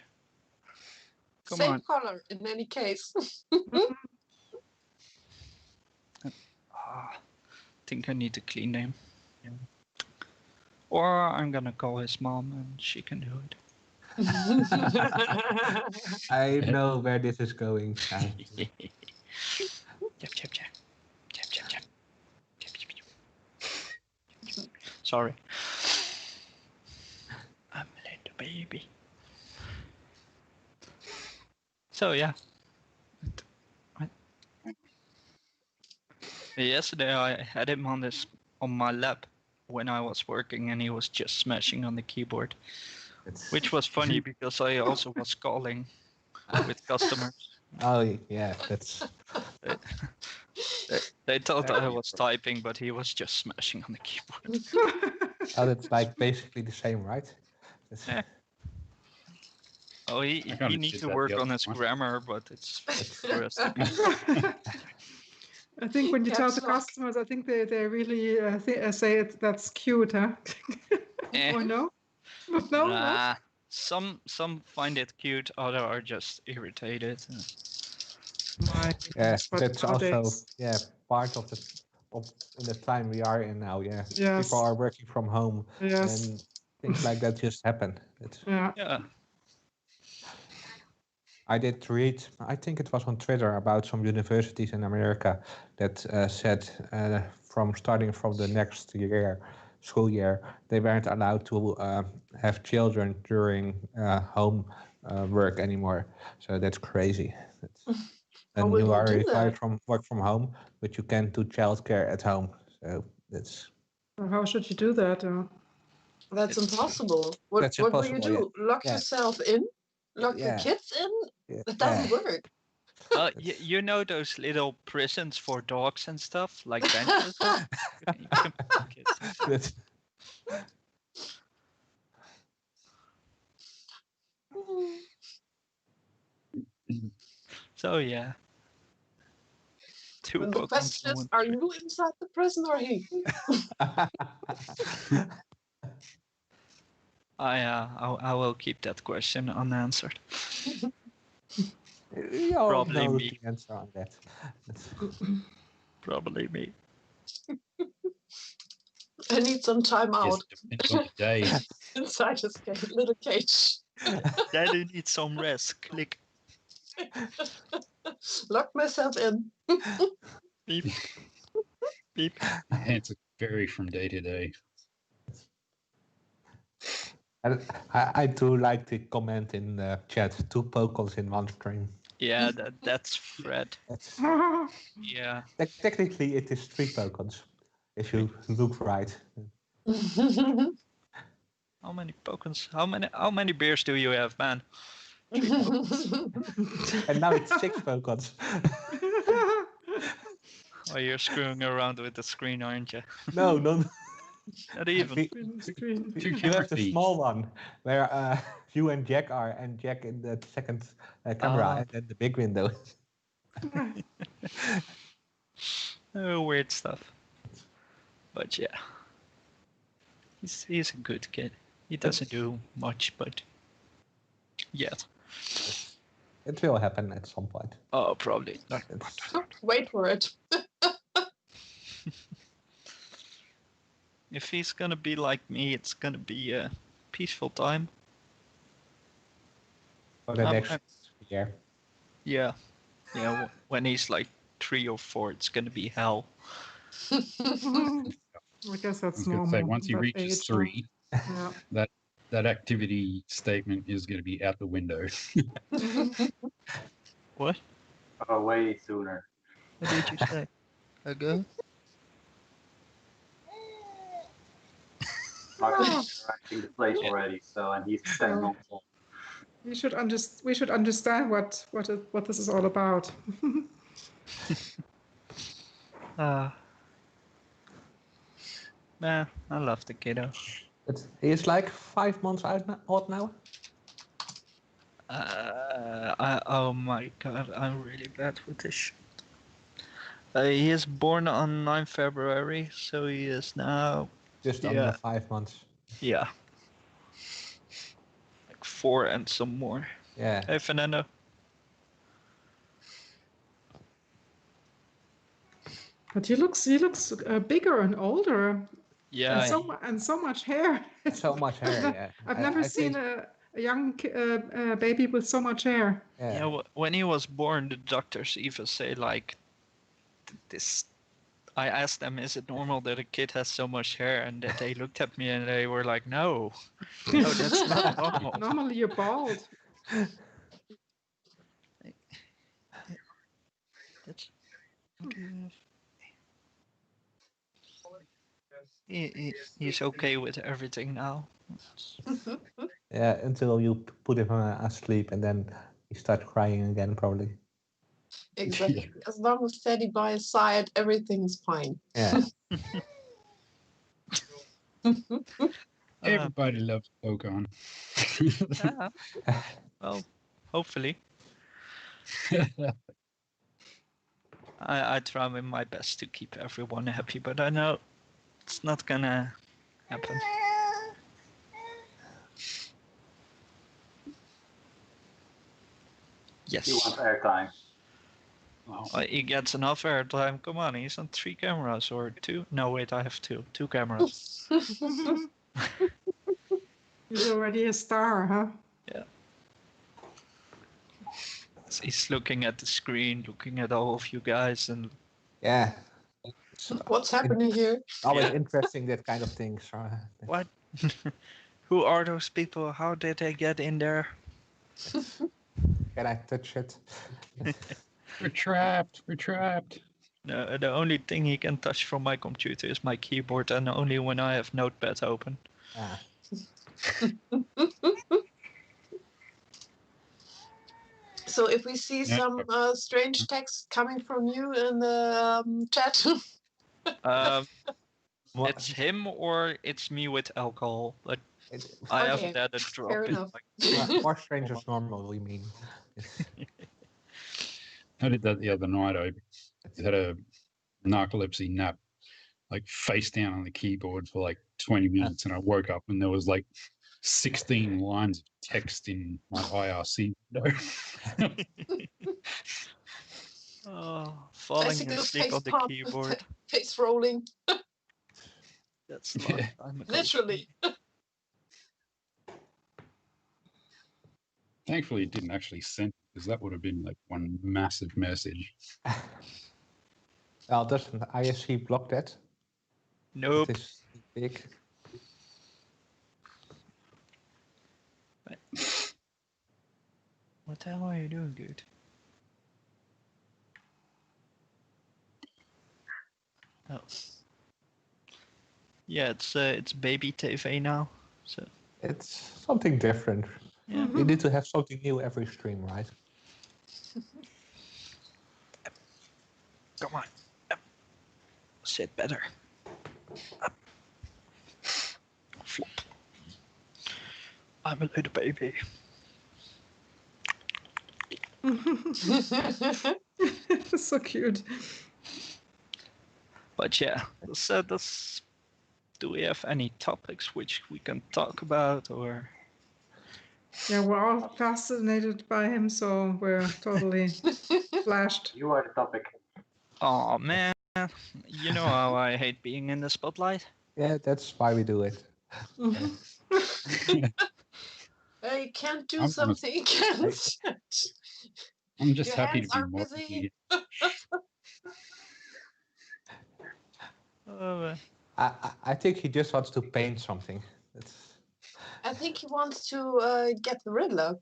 Come Same on. color in any case. I think I need to clean them. Or I'm gonna call his mom and she can do it. I know where this is going. Jab, jab, jab. Jab, jab, jab. Jab, jab, jab. Sorry. I'm a little baby. So yeah. Yesterday I had him on my lap when I was working and he was just smashing on the keyboard. Which was funny because I also was calling with customers. Oh yeah, that's They thought I was typing, but he was just smashing on the keyboard. that's like basically the same, right? Yeah. Oh, he kinda needs did to that work the on other his one. grammar, but it's for us. I think when you tell Caps the lock. customers, I think they really say that's cute, huh? Eh. Or no? No. Nah, some find it cute, other are just irritated. Yeah, But that's also nowadays- part of in the time we are in now. Yeah, Yes. people are working from home, Yes. and things like that just happen. Yeah. Yeah. I did read, I think it was on Twitter, about some universities in America that said starting from the next school year, they weren't allowed to have children during home work anymore. So that's crazy. How And will you you are do required that? from work from home, but you can't do childcare at home. So that's How should you do that? That's It's- impossible. That's What will you impossible, do? Lock yeah. yourself in? Lock your Yeah. kids in? Yeah. That doesn't Yeah. work. you know those little prisons for dogs and stuff, like benches? You can put kids in. That's, So yeah. Two And the Pokemon. question is, are you inside the prison or he? I will keep that question unanswered. you all Probably know me. the answer on that. That's- Probably me. I need some time Yes, out it depends on the day. inside his little cage. Daddy needs some rest. Click. Lock myself in. Beep. Beep. It's vary from day to day. And I do like the comment in the chat, 2 Pokemons in one stream. Yeah, that's Fred. That's, Yeah. technically, it is 3 Pokemons, if you look right. How many Pokemons? How many beers do you have, man? 3 Pokemons. And now it's 6 Pokemons. Oh, you're screwing around with the screen, aren't you? No, Not even. Two you camera have the feeds. small one where you and Jack are, and Jack in the second camera, Ah. and then the big window. Oh, weird stuff. But yeah. He's a good kid. He doesn't do much, but yet. It will happen at some point. Oh, probably. It's- Wait for it. If he's gonna be like me, it's gonna be a peaceful time. for the I'm- next year. Yeah. Yeah, when he's like 3 or 4, it's gonna be hell. I guess I that's was going to normal. say, once he that reaches age, 3, Yeah. that activity statement is going to be out the window. What? Oh, way sooner. What did you say? Ago? Marcus is the place already, so and he's 10 months old. We should understand what this is all about. Nah, I love the kiddo. He's like 5 months old now. Oh my god, I'm really bad with this shit. He is born on 9 February, so he is now, Just Yeah. under 5 months. yeah, like 4 and some more. Yeah. Hey, Fernando. But he looks bigger and older, Yeah, and so much hair. So much hair. Yeah. I've never seen think- a young baby with so much hair. yeah. When he was born, the doctors even say like, this. I asked them, is it normal that a kid has so much hair? And they looked at me and they were like, no, that's not normal. Normally you're bald. That's, he's okay with everything now. Yeah, until you put him asleep, and then he starts crying again, probably. Exactly. As long as steady by his side, everything's fine. Yeah. Everybody loves Pokemon. Well, hopefully. I try my best to keep everyone happy, but I know it's not gonna happen. Yes. He wants airtime. Oh, He gets enough airtime. Come on, he's on 3 cameras or 2. No, wait, I have 2. 2 cameras. He's already a star, huh? Yeah. He's looking at the screen, looking at all of you guys, and Yeah. What's happening here? Always interesting, that kind of thing. So, what? Who are those people? How did they get in there? can I touch it? we're trapped. We're trapped. No, the only thing he can touch from my computer is my keyboard, and only when I have Notepad open. Ah. So if we see Yeah. some strange text coming from you in the chat, It's him or it's me with alcohol, but I Okay, haven't had a drop fair in enough. More strange as normal, we mean. I did that the other night. I had a narcolepsy nap, like face down on the keyboard for like 20 minutes, and I woke up and there was like 16 lines of text in my IRC window. Oh, falling Classical asleep face on the palm, keyboard. face rolling, That's long Yeah. time ago. literally. Thankfully, it didn't actually send because that would have been like one massive message. Well, doesn't ISC block that? Nope. It is big. What the hell are you doing, dude? Oh. Yeah, it's baby TV now. So It's something different. yeah. We need to have something new every stream, right? Come on. Up. Sit better. Up. Flop. I'm a little baby. So cute. But yeah, so that's. Do we have any topics which we can talk about, or? Yeah, we're all fascinated by him, so we're totally flashed. You are the topic. Oh man, you know how I hate being in the spotlight. Yeah, that's why we do it. I can't do I'm something, can't. I'm just Your happy hands to be are modern busy. here. Oh, I think he just wants to paint something. I think he wants to get the Riddler.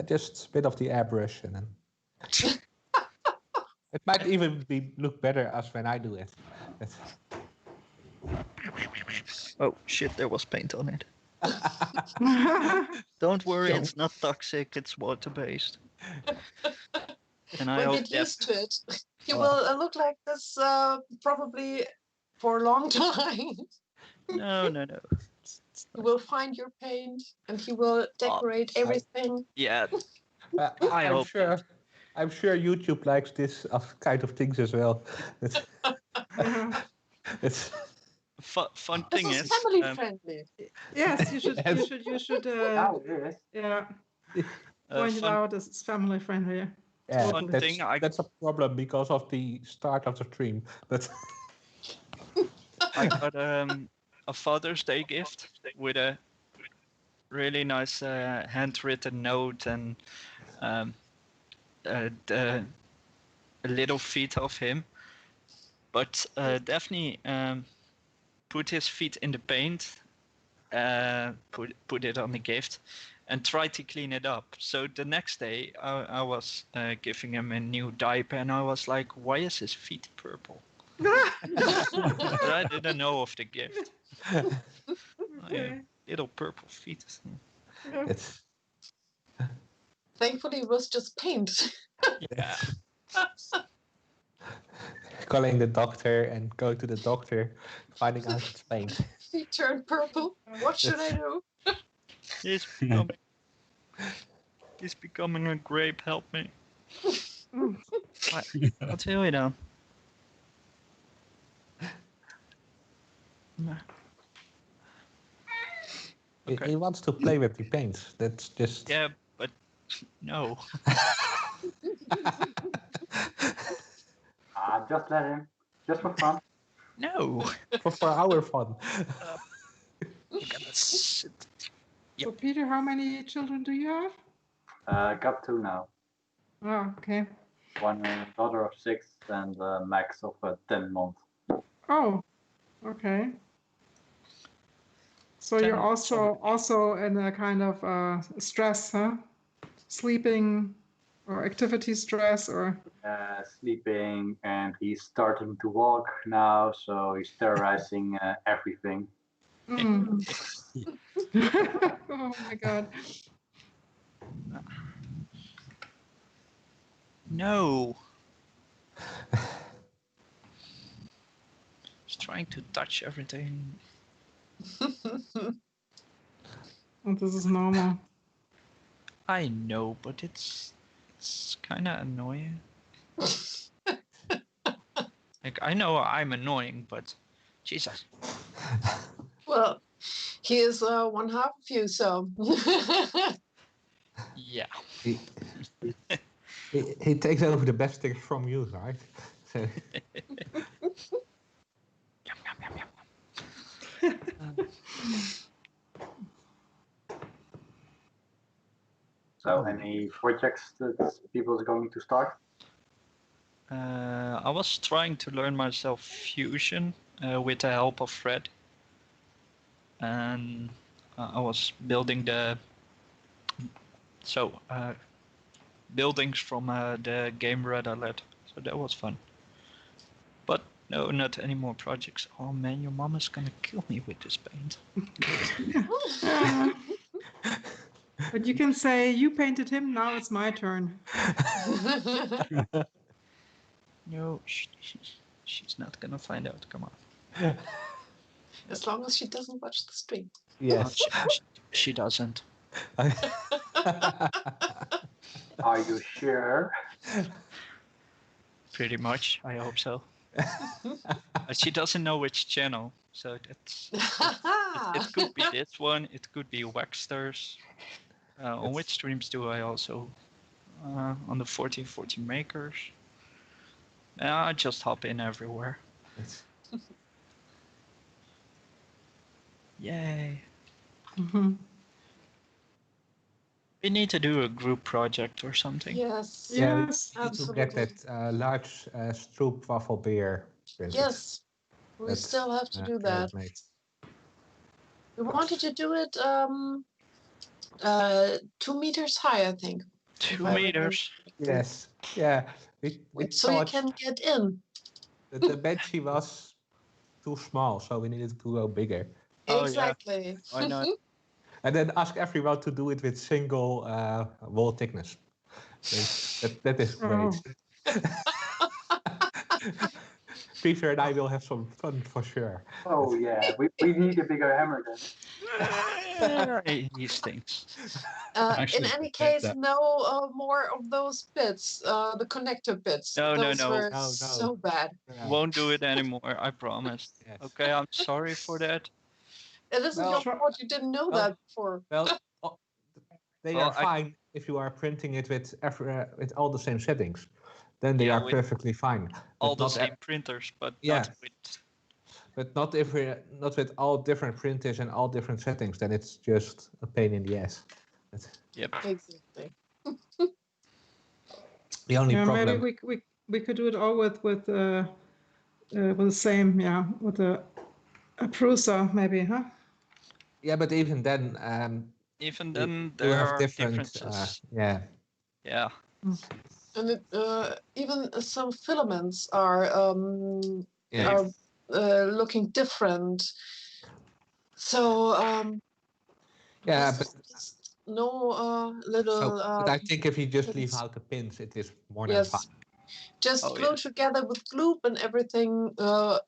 Just a bit of the airbrush, and then it might even look better as when I do it. oh shit! There was paint on it. Don't worry, it's not toxic. It's water-based. And I Well, hope get that used to it. He Oh. will look like this probably for a long time. no. He will find your paint and he will decorate everything. Yeah, I'm hope sure. I'm sure YouTube likes this kind of things as well. It's fun This thing is is, family friendly. Yes, you should. Yes. You should. Now it is. Yeah, point it fun, out as it's family friendly. yeah, Fun that's, thing, that's a problem because of the start of the stream. But I got a Father's Day gift with a really nice handwritten note and a little feet of him. But Daphne put his feet in the paint, put it on the gift, and tried to clean it up. So the next day, I was giving him a new diaper, and I was like, "Why is his feet purple?" But I didn't know of the gift. Okay. Little purple feet. it's Thankfully, it was just paint. Yeah. calling the doctor and going to the doctor, finding out it's paint. He turned purple. What should I do? He's becoming a grape. Help me. Wat wil je dan? Okay. He wants to play with the paints. That's just... Yeah, but no. Just let him. Just for fun. No. for our fun. We're gonna sit. So Peter, how many children do you have? Got 2 now. Oh, okay. One daughter of 6 and Max of 10 months. Oh, okay. So you're also in a kind of stress, huh? Sleeping or activity stress or... Sleeping, and he's starting to walk now, so he's terrorizing everything. Mm. Oh my God. No. Just trying to touch everything. Oh, this is normal. I know, but it's kind of annoying. Like, I know I'm annoying, but Jesus. Well, he is one half of you, so. Yeah. He takes over the best things from you, right? So, Yum, yum, yum, yum. So, any projects that people are going to start? I was trying to learn myself Fusion with the help of Fred. And I was building buildings from the game Red Alert. So that was fun. But no, not any more projects. Oh man, your mom is gonna kill me with this paint. But you can say, you painted him, now it's my turn. No, she's not gonna find out. Come on. As long as she doesn't watch the stream. yes. She doesn't. Are you sure? Pretty much, I hope so. She doesn't know which channel, so it could be this one. It could be Waxsters. On which streams do I also? On the 1440 Makers. I just hop in everywhere. Yay. Mm-hmm. We need to do a group project or something. Yes. Yeah, we Yes. need to get that large Stroop waffle beer printed. Yes. We That's, still have to do that. handmade. We wanted to do it 2 meters high, I think. 2 meters. Yes. Yeah. We So you thought can get in. that the benchy was too small, so we needed to go bigger. Oh, Exactly. Yeah. Why not? And then ask everyone to do it with single wall thickness. That is great. Peter and I will have some fun for sure. Oh yeah, we need a bigger hammer then. He stinks. In any case, no more of those bits, the connector bits. Those were so bad. Won't do it anymore, I promise. Yes. Okay, I'm sorry for that. It isn't your fault, you didn't know that before. Well, they Well, are fine if you are printing it with all the same settings. Then they are perfectly fine. All the same printers, but not with... But not with all different printers and all different settings. Then it's just a pain in the ass. Yep. Exactly. The only problem. Maybe we could do it all with the same, with a Prusa maybe, huh? Yeah, but even then, there have are differences. Yeah. And even some filaments are looking different. So but no little. But I think if you just leave out the pins, it is more than fine. Just glue together with Gloop and everything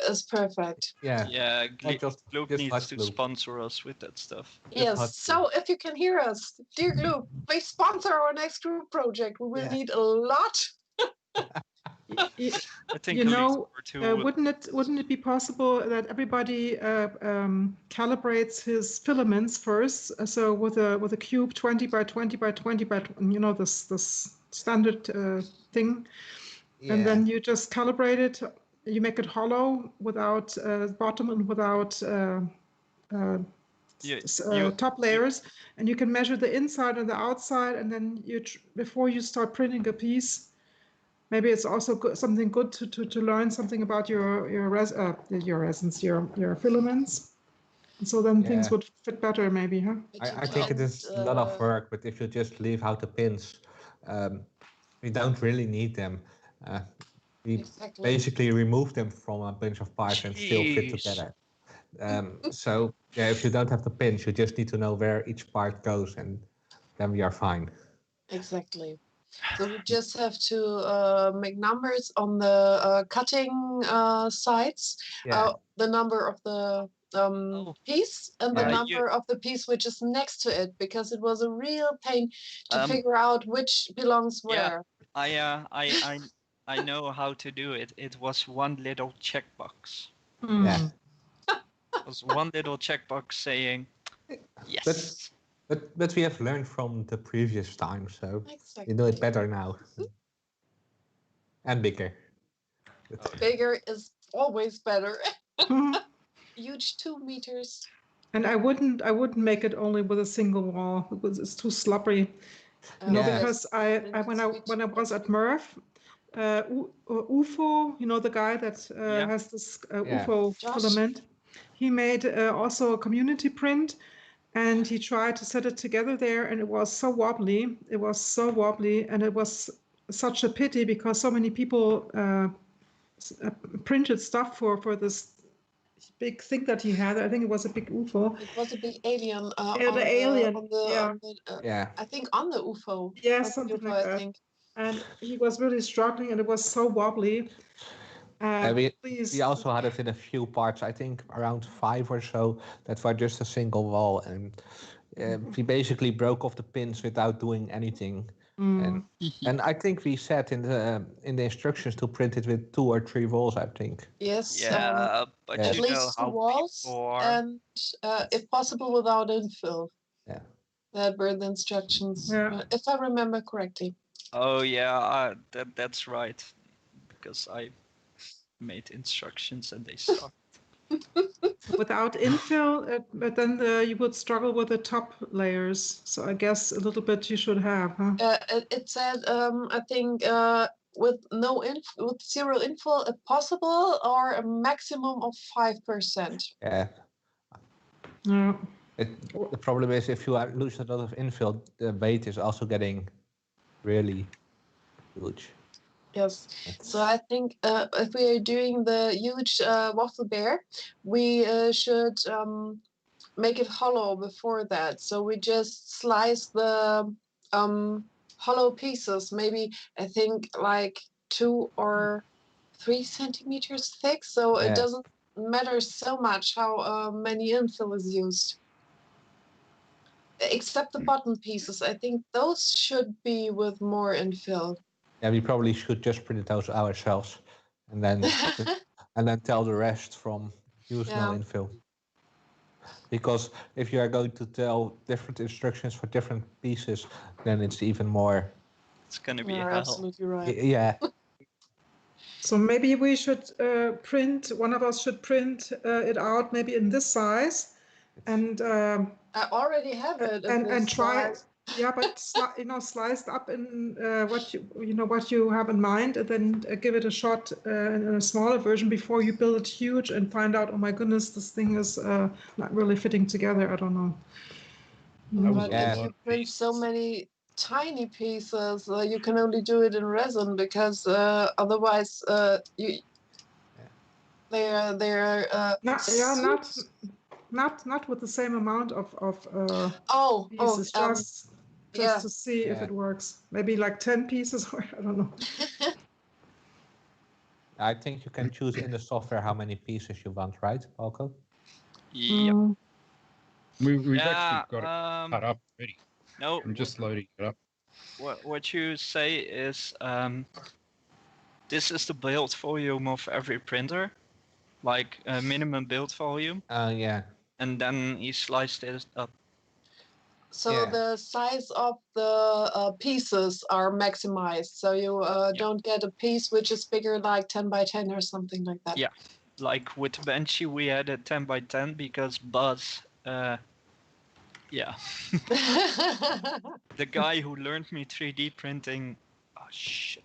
is perfect. Yeah, Gloop needs to sponsor us with that stuff. Yes, so if you can hear us, dear Gloop, please sponsor our next group project. We will need a lot. I think You a know, liter or two would. wouldn't it be possible that everybody calibrates his filaments first? So with a cube 20 by 20 by 20 by this standard thing, and then you just calibrate it. You make it hollow without bottom and without top layers, and you can measure the inside and the outside, and then before you start printing a piece. Maybe it's also something good to learn something about your resins, your filaments. And so then things would fit better, maybe, huh? I think it is a lot of work, but if you just leave out the pins, we don't really need them. We basically remove them from a bunch of parts and still fit together. So yeah, if you don't have the pins, you just need to know where each part goes, and then we are fine. Exactly. So we just have to make numbers on the cutting sides, the number of the piece and the number of the piece which is next to it, because it was a real pain to figure out which belongs where. I know how to do it. It was one little checkbox. Yeah. It was one little checkbox saying yes. But we have learned from the previous time, so we know it better now. And bigger. Bigger is always better. Huge 2 meters. And I wouldn't make it only with a single wall because it's too slippery. Because when I was at Murph, UFO, the guy that has this UFO filament, he made also a community print, and he tried to set it together there, and it was so wobbly. It was so wobbly, and it was such a pity because so many people printed stuff for this big thing that he had. I think it was a big UFO. It was a big alien. The alien. I think on the UFO. Yeah, something like that. I think. And he was really struggling, and it was so wobbly. We also had it in a few parts, I think around 5 or so, that were just a single wall, and we basically broke off the pins without doing anything. And I think we said in the instructions to print it with 2 or 3 walls, I think. Yes. But at you least know 2 how walls, and if possible without infill. Yeah. That were the instructions, if I remember correctly. Oh yeah, that's right, because I made instructions and they sucked. Without infill, but then you would struggle with the top layers. So I guess a little bit you should have, huh? It said, I think, with with 0 infill, if possible, or a maximum of 5%. Yeah. Yeah. The problem is if you lose a lot of infill, the weight is also getting really huge. Yes. So I think if we are doing the huge waffle bear, we should make it hollow before that. So we just slice the hollow pieces, maybe I think like 2 or 3 centimeters thick. So it doesn't matter so much how many infill is used. Except the bottom pieces. I think those should be with more infill. Yeah, we probably should just print those ourselves, and then tell the rest from use no infill. Because if you are going to tell different instructions for different pieces, then it's even more. It's gonna be You're hell. absolutely right. Yeah. So maybe we should one of us should print it out maybe in this size, and I already have it. And try. Yeah, but sliced up in what you have in mind, and then give it a shot in a smaller version before you build it huge and find out, oh my goodness, this thing is not really fitting together. I don't know. But if you print so many tiny pieces, you can only do it in resin because otherwise they're not with the same amount of pieces. Just to see if it works. Maybe like 10 pieces, or I don't know. I think you can choose in the software how many pieces you want, right, Balko? Yep. We've actually got it cut up already. No. I'm just loading it up. What you say is this is the build volume of every printer, like a minimum build volume, Yeah. and then he sliced it up. So Yeah. the size of the pieces are maximized. So you don't get a piece which is bigger, like 10 by 10 or something like that. Yeah. Like with the Banshee, we had a 10 by 10 because Buzz, yeah, the guy who learned me 3D printing. Oh shit!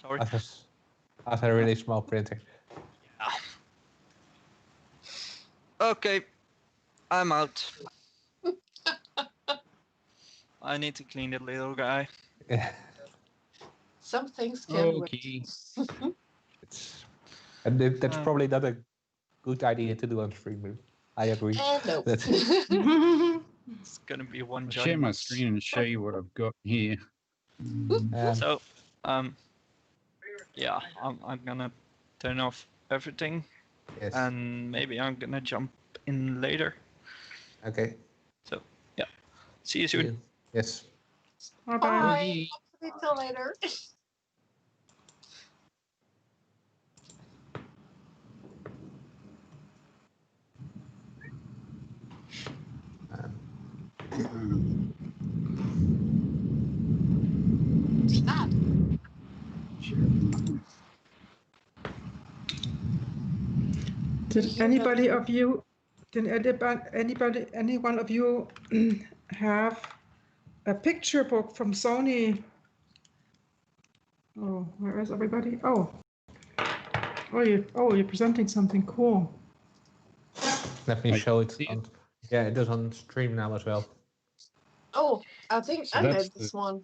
Sorry. That's a really small printer. Yeah. Okay, I'm out. I need to clean the little guy. Yeah. Some things can wait. Okay. That's probably not a good idea to do on stream. I agree. No. It's gonna be one I'll giant share my mess. screen and show you what I've got here. So, yeah, I'm gonna turn off everything, Yes. and maybe I'm gonna jump in later. Okay. So, yeah, see you See soon. you. Yes. Bye bye. Bye. Hopefully till later. Stop. Did anybody of you, any one of you have a picture book from Sony? Oh, where is everybody? Oh, you're presenting something cool. Let me I show it see it. on. Yeah, it is on stream now as well. Oh, I think So I that's made this one.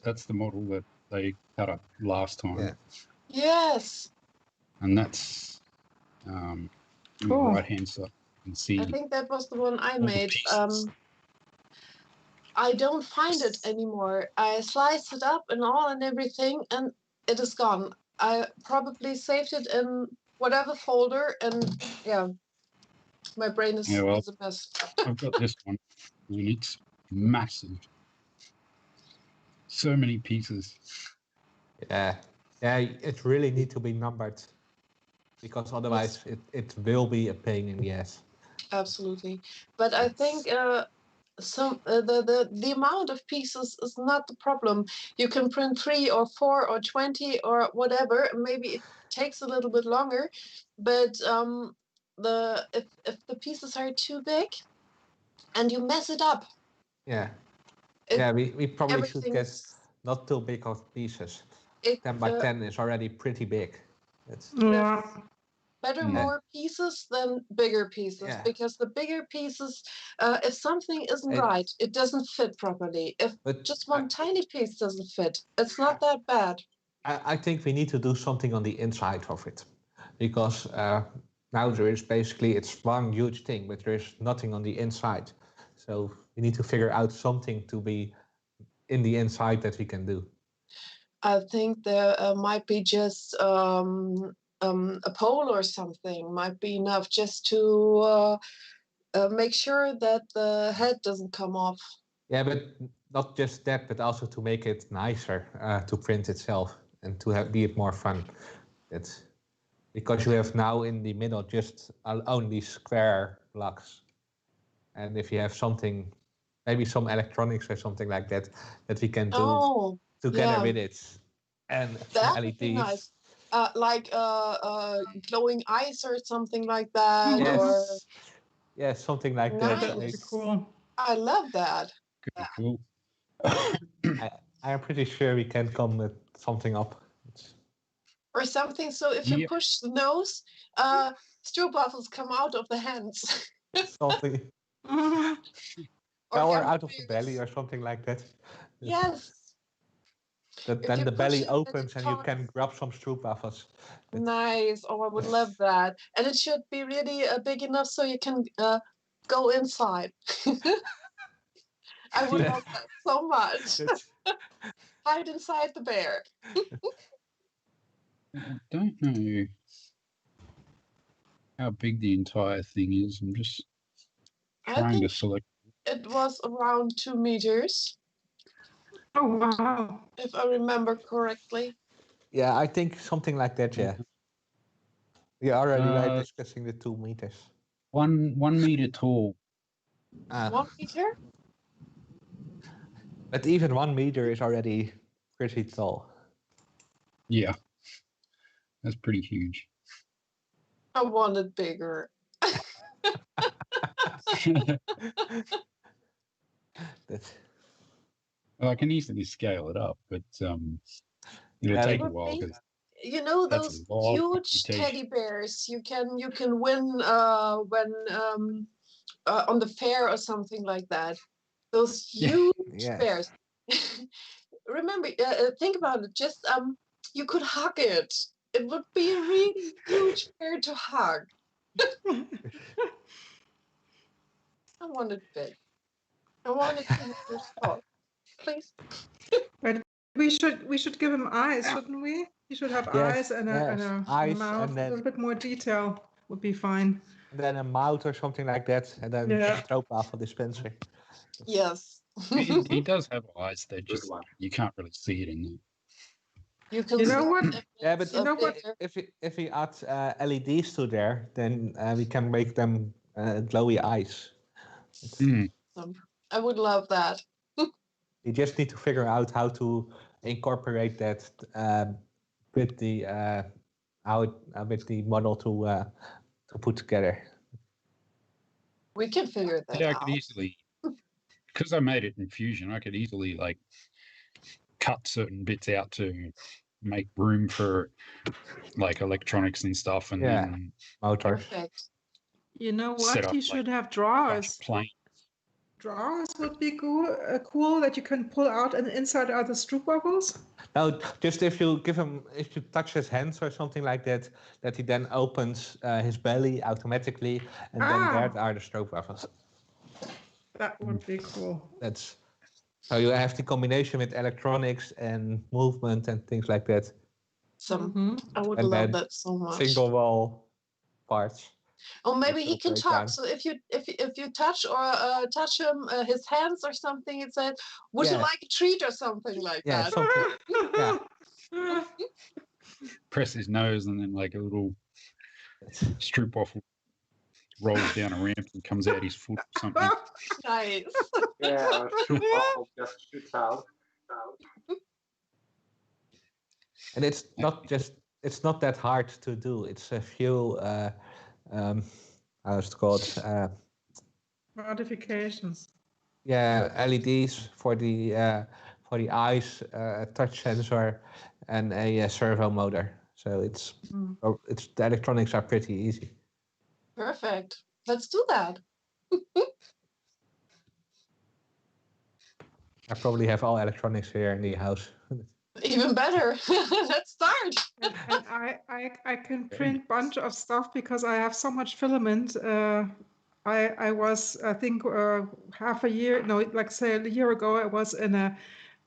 That's the model that they cut up last time. Yeah. Yes. And that's on the Cool. right hand side. You can see I think that was the one I all the made. pieces. I don't find it anymore. I sliced it up and all and everything, and it is gone. I probably saved it in whatever folder, and yeah, my brain is, Yeah, well, is a mess. I've got this one, and it's massive. So many pieces. Yeah. Yeah, it really need to be numbered because otherwise it will be a pain in the ass. Absolutely, but I think the amount of pieces is not the problem. You can print 3 or 4 or 20 or whatever. Maybe it takes a little bit longer, but if the pieces are too big and you mess it up, Yeah. It- Yeah, we probably should get everything's not too big of pieces. it 10 by 10 is already pretty big. It's, Yeah. better Yeah. more pieces than bigger pieces, Yeah. because the bigger pieces, if something isn't It- right, it doesn't fit properly. If but just one tiny piece doesn't fit, it's not that bad. I think we need to do something on the inside of it because now there is basically it's one huge thing, but there is nothing on the inside. So we need to figure out something to be in the inside that we can do. I think there might be just a pole or something might be enough, just to make sure that the head doesn't come off. Yeah, but not just that, but also to make it nicer to print itself and to have be it more fun. It's because you have now in the middle just only square blocks, and if you have something, maybe some electronics or something like that, that we can do Oh, together yeah, with it, and some that would be LEDs. nice. Like glowing eyes or something like that. Mhm. Or Yes, yes, something like Yeah, that. that would be cool. I love that. Could be cool. I am pretty sure we can come with something up. It's, Or something. So if you Yep. push the nose, stroopwafels come out of the hands. something, Mhm. or out of the hamburgers. belly or something like that. Yes. That If then you the push belly it, opens and you talks. can grab some stroopwafels. Nice. Oh, I would love that. And it should be really big enough so you can go inside. I would love that so much. Hide inside the bear. I don't know how big the entire thing is. I'm just I trying to think select. it was around 2 meters. Oh, wow. if I remember correctly. Yeah, I think something like that. Yeah. We already were Uh, discussing the 2 meters. 1 meter tall. 1 meter? But even 1 meter is already pretty tall. Yeah, that's pretty huge. I want it bigger. That's, Well, I can easily scale it up, but it'll Yeah, take a Would while be- because You know that's those a lot of huge computation. teddy bears you can win when on the fair or something like that. Those Yeah. huge yeah. bears. Remember, think about it. Just you could hug it. It would be a really huge bear to hug. I want it big. I want it to be your spot. Please. But we should give him eyes, shouldn't we? He should have Yes, eyes and yes, a eyes, mouth. and A little bit more detail would be fine. then a mouth or something like that, and then Yeah. a stroopwafel dispenser. Yes. He does have eyes. They're Good just one. you can't really see it in there. You can You know see what? if Yeah, but it's you know what? bigger. if we add LEDs to there, then we can make them glowy eyes. Mm. I would love that. You just need to figure out how to incorporate that with the with the model to put together. We can figure that Yeah, I out. could easily, because I made it in Fusion, I could easily like cut certain bits out to make room for like electronics and stuff, and Yeah. then Motors. Perfect. You know set what? up He like should have a bunch drawers. of planes. Drawers would be cool that you can pull out, and inside are the stroop bubbles. No, just if you give him, if you touch his hands or something like that, that he then opens his belly automatically, and then there are the stroopwafels. That would be cool. That's so you have the combination with electronics and movement and things like that, I would and love then that so much. single wall parts. Or maybe he can break talk. down. So if you touch or touch him his hands or something, it says, "Would you Yeah. like a treat or something like Yeah, that?" something. Yeah. Press his nose, and then like a little stroop off rolls down a ramp and comes out his foot or something. Nice. Yeah, stroopwafel just shoots out. And it's not that hard to do. It's a few how's it called? Modifications. Yeah, LEDs for the eyes, a touch sensor, and a servo motor. So it's the electronics are pretty easy. Perfect. Let's do that. I probably have all electronics here in the house. Even better. Let's start. And I can print bunch of stuff because I have so much filament. I was, I think, half a year, no, like say a year ago, I was in a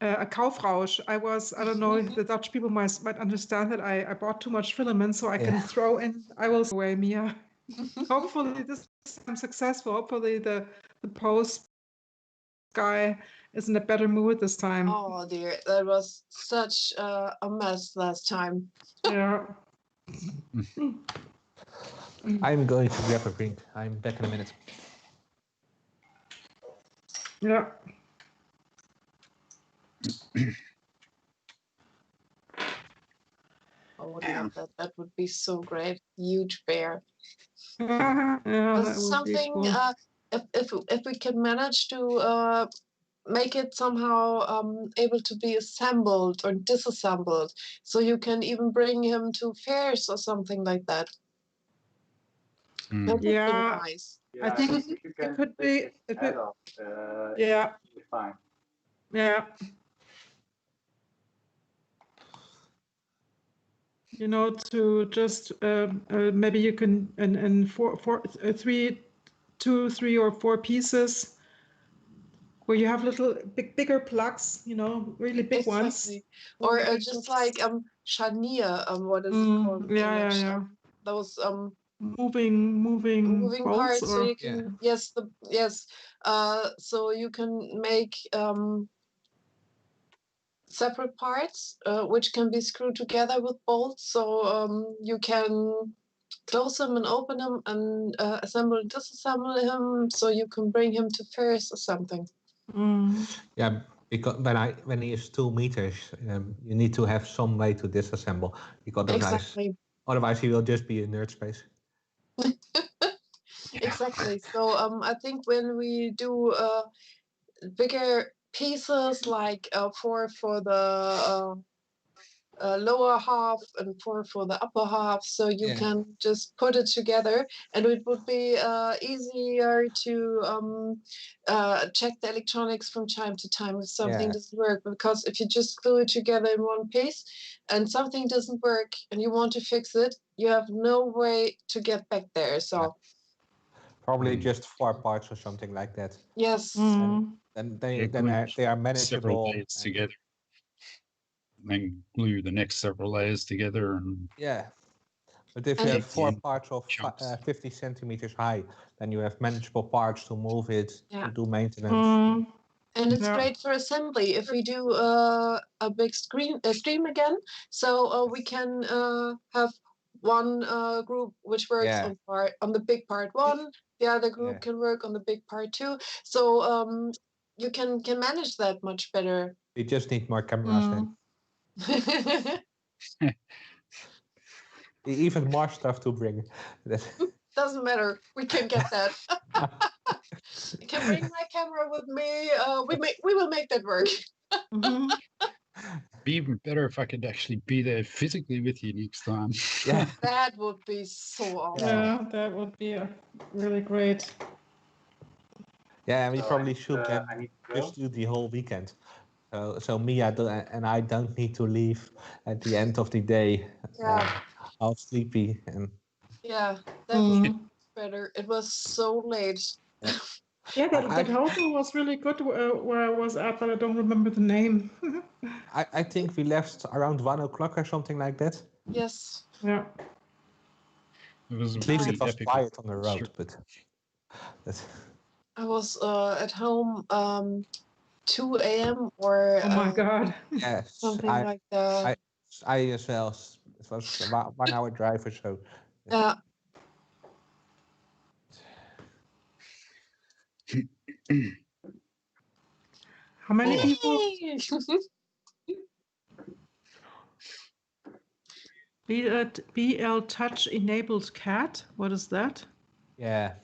Kaufrausch. I don't know if the Dutch people might understand that I bought too much filament, so I can throw in, I will throw away, Mia. Hopefully this I'm successful. Hopefully the post guy is in a better mood this time. Oh dear, that was such a mess last time. Yeah. I'm going to grab a drink. I'm back in a minute. Yeah. I would love that. That would be so great. Huge bear. Yeah, that would be Something. cool. If we can manage to make it somehow able to be assembled or disassembled, so you can even bring him to fairs or something like that. That would be Yeah. nice. I think it could be. Yeah. Fine. Yeah. You know, to just maybe you can in two, three, or four pieces where you have little bigger plugs. You know, really big ones. Exactly. Or just like Shania, what is it called? in Yeah, English? yeah. Those moving bolts, parts, so or you can yes, so you can make separate parts which can be screwed together with bolts, so you can close them and open them and assemble and disassemble him, so you can bring him to fairs or something. Yeah, because when he is 2 meters, you need to have some way to disassemble, because otherwise he will just be in nerd space. Exactly. So I think when we do bigger pieces, like 4 for the lower half and 4 for the upper half, so you can just put it together, and it would be easier to check the electronics from time to time if something doesn't work, because if you just glue it together in one piece and something doesn't work and you want to fix it, you have no way to get back there. So probably just 4 parts or something like that. yes. And they are manageable. Several layers together. And then glue the next several layers together. And but if you have 4 parts of 50 centimeters high, then you have manageable parts to move it, to do maintenance. And it's great for assembly if we do a big stream again. So we can have one group which works on the big part 1. The other group can work on the big part 2. So you can manage that much better. We just need more cameras then. Even more stuff to bring. Doesn't matter. We can get that. I can bring my camera with me. We will make that work. Be even better if I could actually be there physically with you next time. Yeah, that would be so awesome. Yeah, that would be really great. Yeah, and we probably should just do the whole weekend. So Mia and I don't need to leave at the end of the day. All sleepy and. Yeah, that would be better. It was so late. Yeah, that hotel was really good where I was at, but I don't remember the name. I think we left around 1 o'clock or something like that. Yes. Yeah. It was at least it was quiet on the road, but. I was at home 2 a.m. or oh my god. Yes, something like that. I as well. It was about 1 hour drive or so. Yeah. How many people? BL Touch enabled cat. What is that? Yeah.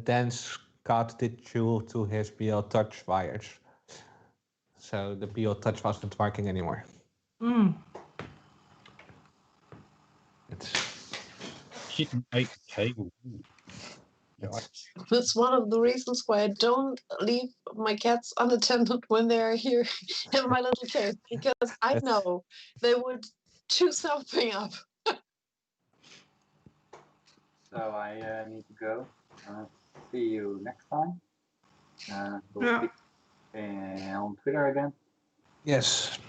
Dan's cat did chew to his BL Touch wires. So the BL Touch wasn't working anymore. Kitten ate the cable. That's one of the reasons why I don't leave my cats unattended when they are here in my little cage, because I know they would chew something up. So I need to go. See you next time. We'll speak on Twitter again. Yes.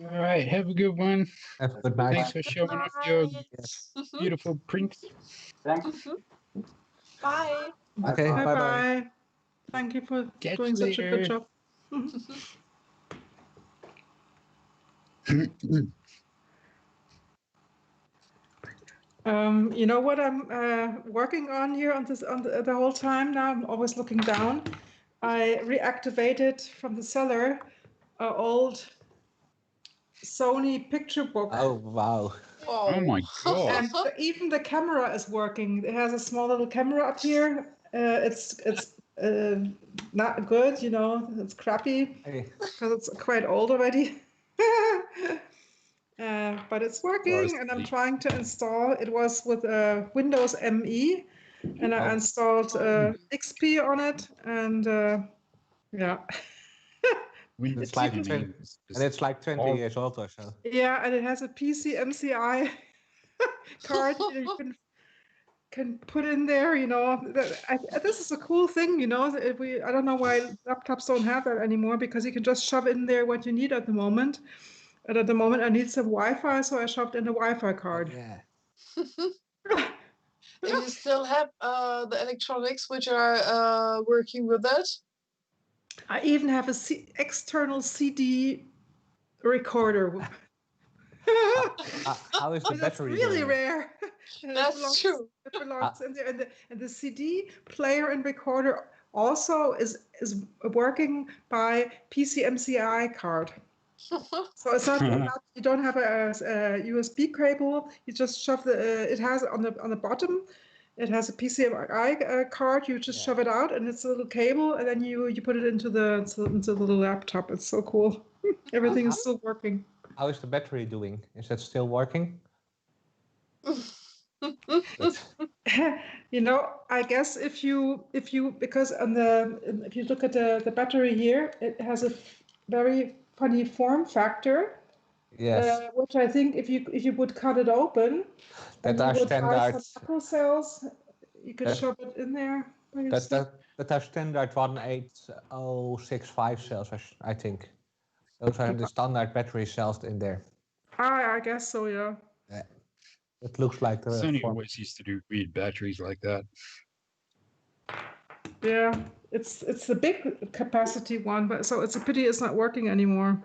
All right, have a good one. Have a good night. Thanks for showing off your beautiful prints. Thanks. Bye. Okay, bye-bye. Thank you for doing such a good job. You know what I'm working on here on the whole time now? I'm always looking down. I reactivated from the cellar an old Sony picture book. Oh, wow. Oh my god. And even the camera is working. It has a small little camera up here. It's not good, you know, it's crappy because it's quite old already. But it's working, and I'm trying to install. It was with Windows ME, and I installed XP on it, and yeah. Windows it's like 20 years old or so. Yeah, and it has a PC MCI card you can put in there. You know, this is a cool thing. You know, I don't know why laptops don't have that anymore, because you can just shove in there what you need at the moment. And at the moment, I need some Wi-Fi, so I shoved in a Wi-Fi card. Yeah. And you still have the electronics which are working with it? I even have a external CD recorder. How is the That's battery really doing? rare. That's true. It belongs in there, and the CD player and recorder also is working by PCMCI card. So it's not you don't have a USB cable. You just shove it has on the bottom. It has a PCMI card. You just shove it out, and it's a little cable, and then you put it into the little laptop. It's so cool. Everything is still working. How is the battery doing? Is that still working? I guess if you because if you look at the battery here, it has a very funny form factor. Yes. Which I think if you would cut it open, That and you are would buy standard. some Apple cells, you could shove it in there. That are standard 18065 cells, I think. Those are the standard battery cells in there. I guess so, yeah. It looks like the Sony form. always used to do weird batteries like that. Yeah, it's the big capacity one, but so it's a pity it's not working anymore.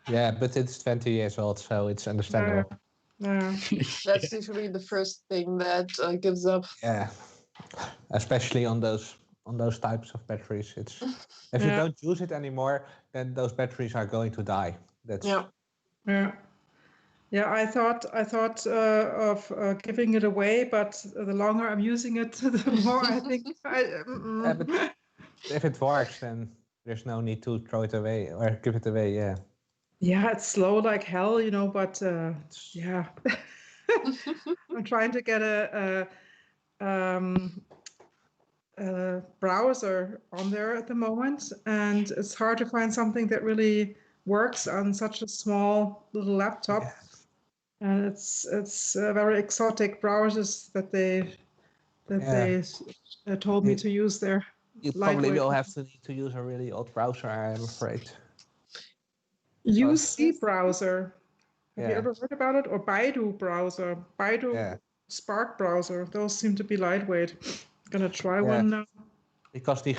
Yeah, but it's 20 years old, so it's understandable. Yeah. That's usually the first thing that gives up. Yeah, especially on those types of batteries. It's if you don't use it anymore, then those batteries are going to die. That's Yeah, I thought of giving it away, but the longer I'm using it, the more I think. Yeah, but if it works, then there's no need to throw it away or give it away. Yeah. Yeah, it's slow like hell, but yeah. I'm trying to get a browser on there at the moment, and it's hard to find something that really works on such a small little laptop. Yeah. And it's very exotic browsers that they told me to use there. You probably will have to need to use a really old browser, I'm afraid. UC browser. Have you ever heard about it? Or Baidu browser, Baidu Spark browser. Those seem to be lightweight. I'm gonna try one now. Because the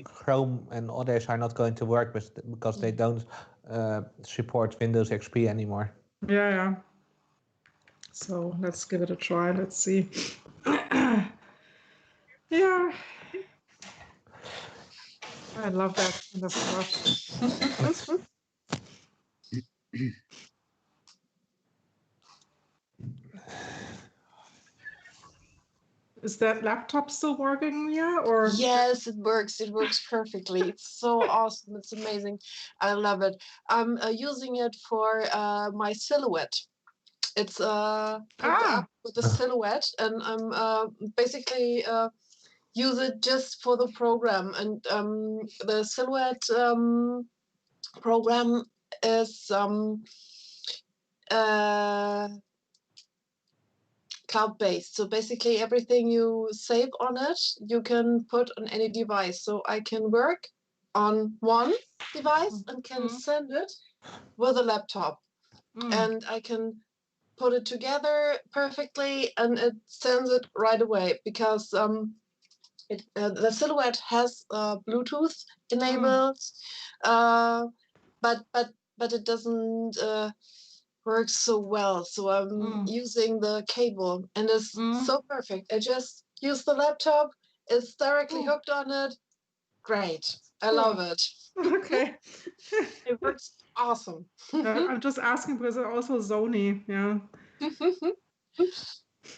Chrome and others are not going to work because they don't support Windows XP anymore. Yeah. So let's give it a try. Let's see. Yeah. I love that kind of stuff. Is that laptop still working, Mia? Or yes, it works. It works perfectly. It's so awesome. It's amazing. I love it. I'm using it for my silhouette. It's hooked up with the silhouette, and I'm basically use it just for the program. And the silhouette program is cloud-based. So basically everything you save on it, you can put on any device. So I can work on one device and can send it with a laptop. And I can put it together perfectly and it sends it right away because the silhouette has Bluetooth enabled, but it doesn't work so well. So I'm using the cable and it's so perfect. I just use the laptop. It's directly hooked on it. Great. I love it. Okay. It works awesome. I'm just asking because it's also Sony. Yeah.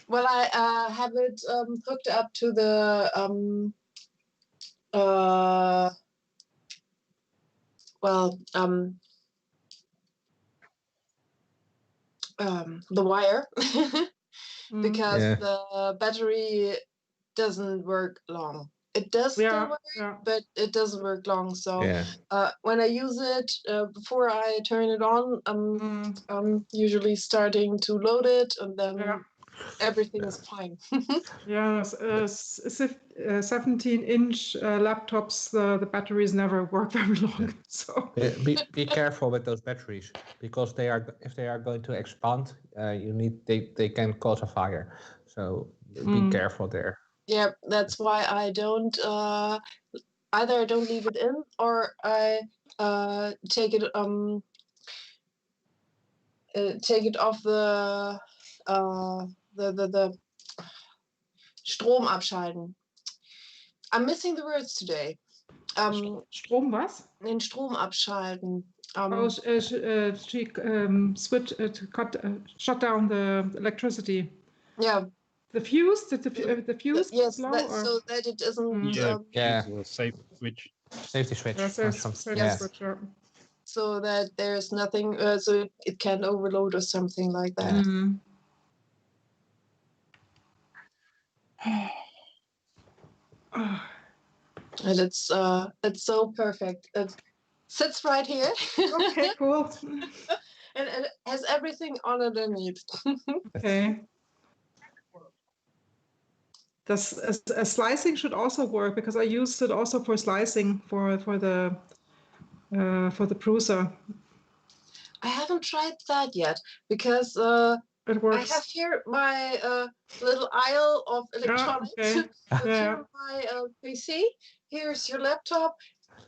Well, I have it hooked up to the the wire because the battery doesn't work long. It does still work, but it doesn't work long. So when I use it, before I turn it on, I'm usually starting to load it, and then everything is fine. Yes, 17-inch laptops, the batteries never work very long. So be careful with those batteries because if they are going to expand, they can cause a fire. So be careful there. Yeah, that's why I don't either I don't leave it in or I take it off the Strom abschalten. I'm missing the words today. Strom was? Den Strom abschalten. Shut down the electricity. Yeah. The fuse? Did the fuse yes, blow? so that it isn't. Yeah, a safe switch. Safety switch. Safety switch. Yeah. So that there's nothing, so it can't overload or something like that. Mm. And it's so perfect. It sits right here. Okay, cool. And it has everything on underneath. Okay. Slicing should also work because I used it also for slicing for the Prusa. I haven't tried that yet because It I works. have here my little aisle of electronics. Okay. Here my PC. Here's your laptop.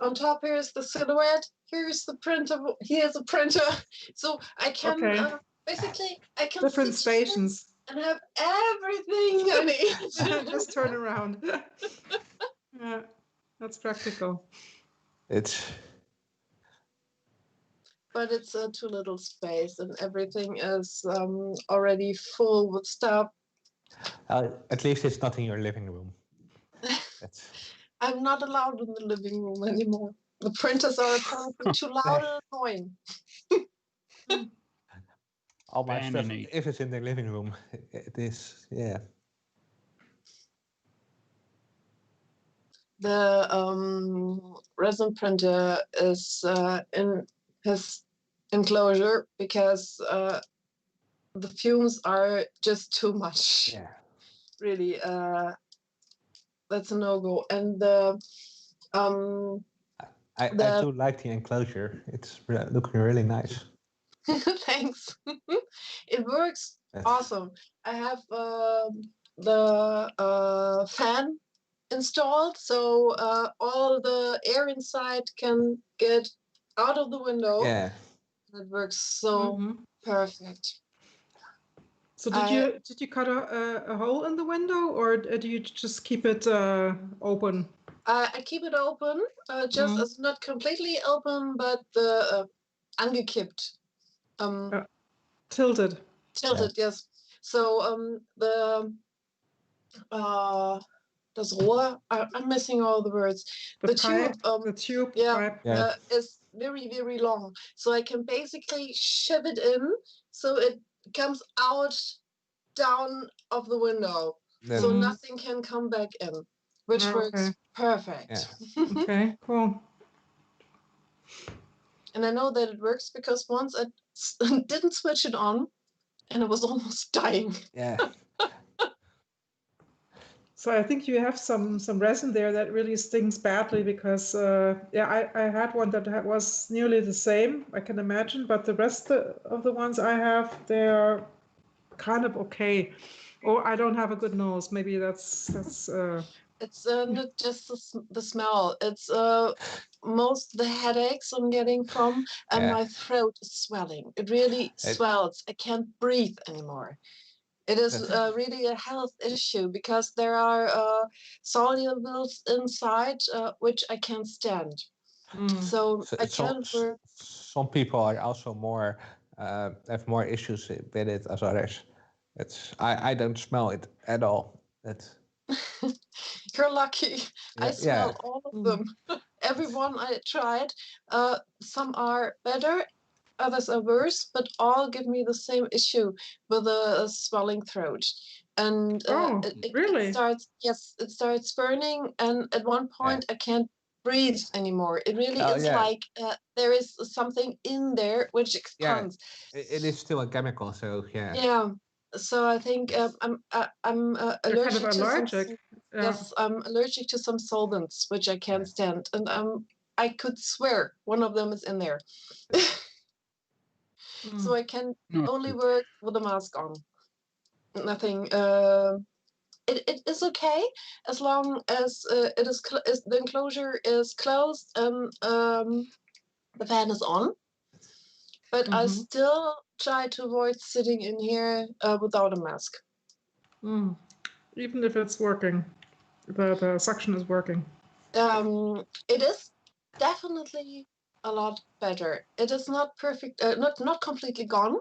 On top here's the silhouette. Here's the printer. Here's a printer. So I can basically I can Different sit here stations. and have everything I need. Just turn around. Yeah, that's practical. But it's too little space and everything is already full with stuff. At least it's not in your living room. I'm not allowed in the living room anymore. The printers are apparently too loud and annoying. All my stuff, if it's in the living room, it is, yeah. The resin printer is in his enclosure because the fumes are just too much. Yeah. Really, that's a no-go. And the I do like the enclosure. It's looking really nice. Thanks. It works awesome. I have the fan installed, so all the air inside can get out of the window. Yeah. It works so perfect. So did you cut a hole in the window, or do you just keep it open? I keep it open, just as not completely open, but the angekippt. Tilted. Tilted, yes. So das Rohr, I'm missing all the words. The pipe, the tube pipe. Is very, very long. So I can basically shove it in so it comes out down of the window. So nothing can come back in, which works perfect. Yeah. Okay, cool. And I know that it works because once I didn't switch it on and it was almost dying. Yeah. So I think you have some resin there that really stings badly because I had one that was nearly the same, I can imagine, but the rest of the ones I have, they're kind of okay. Or I don't have a good nose. Maybe that's It's not just the smell. It's most the headaches I'm getting from, and my throat is swelling. It really swells. I can't breathe anymore. It is really a health issue because there are solubles inside which I can't stand. So I can't work. Some people are also more have more issues with it as others. I don't smell it at all. You're lucky. I smell all of them. Everyone I tried. Some are better, others are worse, but all give me the same issue with a swelling throat. And really? It starts burning, and at one point I can't breathe anymore. It really is like there is something in there which expands. It is still a chemical, so Yeah. So I think I'm allergic kind of allergic. to some, yes, I'm allergic to some solvents which I can't stand, and I could swear one of them is in there. So I can only work with a mask on. Nothing it is okay as long as it is the enclosure is closed and the fan is on. But I still try to avoid sitting in here without a mask. Even if it's working, the suction is working. It is definitely a lot better. It is not perfect, not completely gone,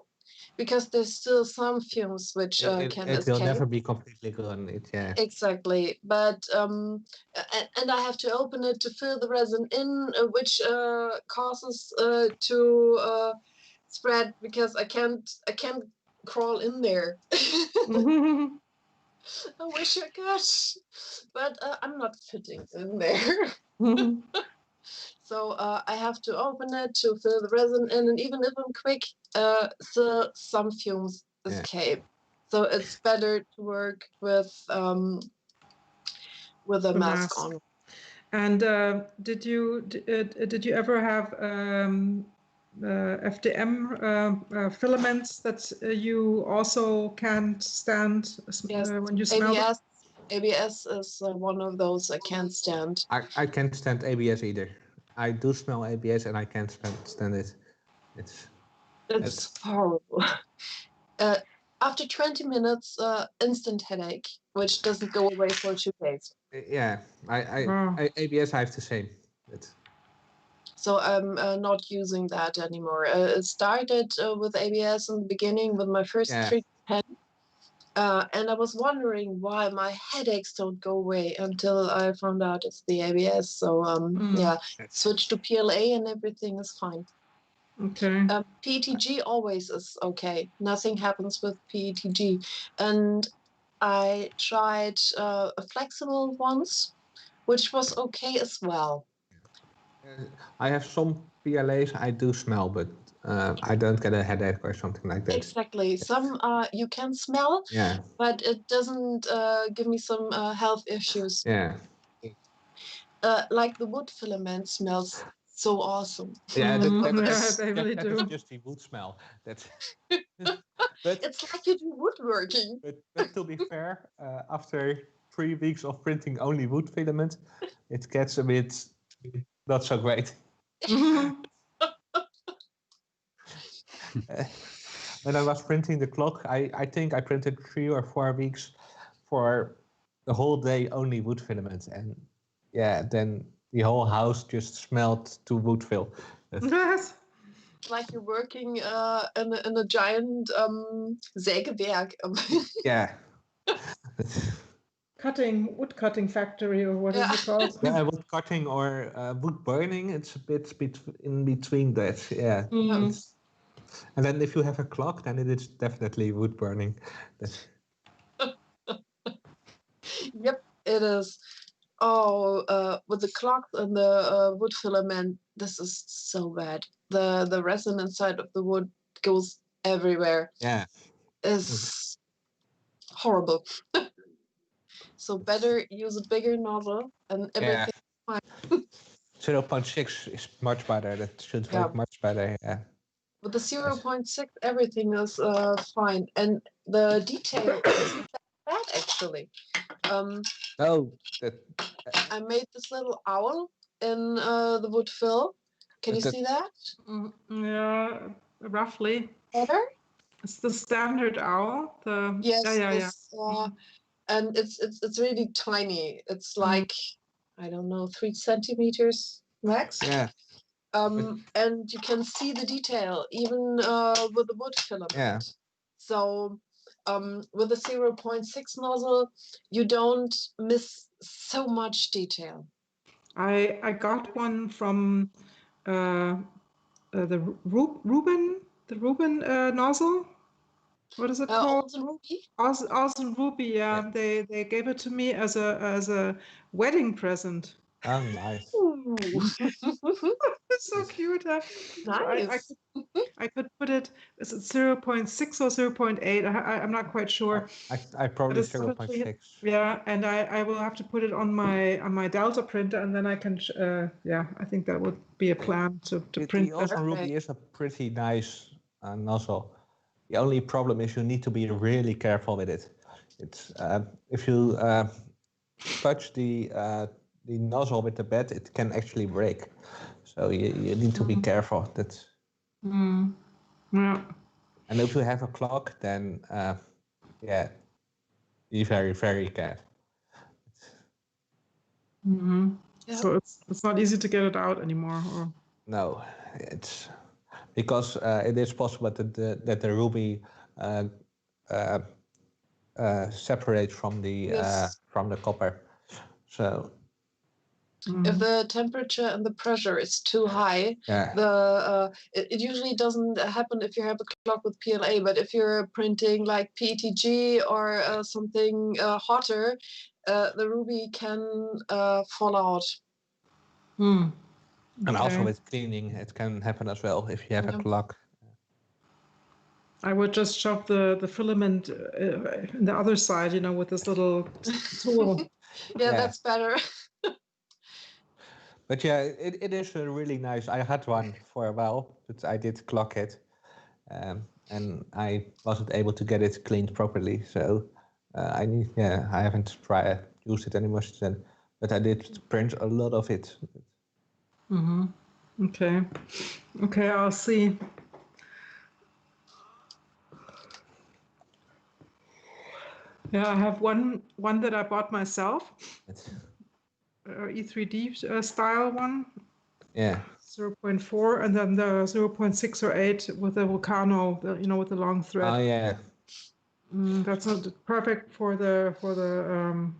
because there's still some fumes which can it will escape. never be completely gone. Exactly, but and I have to open it to fill the resin in, which causes to spread because I can't crawl in there. I wish I could, but I'm not fitting in there. So I have to open it to fill the resin in, and even if I'm quick, still some fumes escape. So it's better to work with a mask on. And did you ever have FDM filaments that you also can't stand when you smell them? ABS is one of those I can't stand. I can't stand ABS either. I do smell ABS and I can't stand it. It's horrible. After 20 minutes, instant headache, which doesn't go away for 2 days. Yeah, ABS I have the same. So I'm not using that anymore. It started with ABS in the beginning with my first 310. And I was wondering why my headaches don't go away until I found out it's the ABS. So switch to PLA and everything is fine. Okay. PETG always is okay. Nothing happens with PETG. And I tried a flexible once, which was okay as well. I have some PLAs I do smell, but I don't get a headache or something like that. Exactly. Some you can smell, but it doesn't give me some health issues. Yeah. Like the wood filament smells so awesome. Yeah, they really do. That's just the wood smell. But it's like you do woodworking. But to be fair, after 3 weeks of printing only wood filament, it gets a bit not so great. When I was printing the clock, I think I printed 3 or 4 weeks for the whole day only wood filament, and then the whole house just smelled to wood fill. Yes. Like you're working in a giant sägewerk. Yeah. Wood cutting factory, or what is it called? Yeah, wood cutting or wood burning. It's a bit in between that. Yeah. And then if you have a clock, then it is definitely wood burning. Yep, it is. Oh, with the clock and the wood filament, this is so bad. The resin inside of the wood goes everywhere. Yeah. It's horrible. So better use a bigger nozzle and everything. 0.6 is much better. That should work much better. Yeah. With the 0.6, everything is fine, and the detail isn't that bad actually. I made this little owl in the wood fill. Can you see that? Yeah, roughly. Better? It's the standard owl. Yes. And it's really tiny. It's like I don't know, 3 centimeters max. Yeah. And you can see the detail even with the wood filament. Yeah. So with the 0.6 nozzle, you don't miss so much detail. I got one from the Rubin nozzle. What is it called? Olsen Ruby. Olsen Ruby. Yeah, they gave it to me as a wedding present. Oh, nice. It's so cute. Nice. I could put it. Is it 0.6 or 0.8? I'm not quite sure. I probably 0.6. Yeah, and I will have to put it on my Delta printer, and then I can. I think that would be a plan to print. The Olsen Ruby is a pretty nice nozzle. The only problem is you need to be really careful with it. It's if you touch the nozzle with the bed, it can actually break. So you need to be careful. That's Yeah. and if you have a clock, then yeah, be very very careful. Yeah. So it's not easy to get it out anymore. Or... No, it's because it is possible that the ruby separates from Yes. the copper. So If the temperature and the pressure is too high, yeah, it usually doesn't happen if you have a clock with PLA. But if you're printing like PETG or something hotter, the ruby can fall out. and also Okay. with cleaning, it can happen as well if you have a Yeah. clock. I would just shove the filament in the other side, with this little tool. Yeah, that's better. But yeah, it is really nice. I had one for a while, but I did clock it, and I wasn't able to get it cleaned properly. So I haven't used it anymore since then. But I did print a lot of it. Okay. Okay, I'll see. Yeah, I have one that I bought myself, E3D style one. Yeah. 0.4, and then the 0.6 or 8 with the Volcano, with the long thread. Oh yeah. That's not perfect for the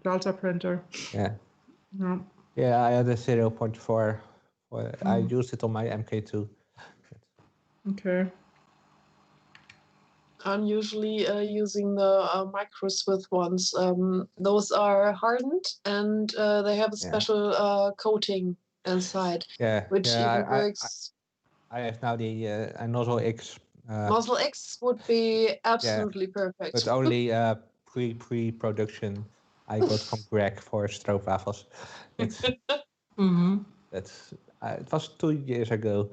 Delta printer. Yeah. Yeah. Yeah, I had a 0.4. I used it on my MK2. Okay. I'm usually using the microswith ones. Those are hardened and they have a special coating inside, which even works. I have now the Nozzle X. Nozzle X would be absolutely perfect. But only pre-production I got from Greg for stroopwafels. That's it was 2 years ago.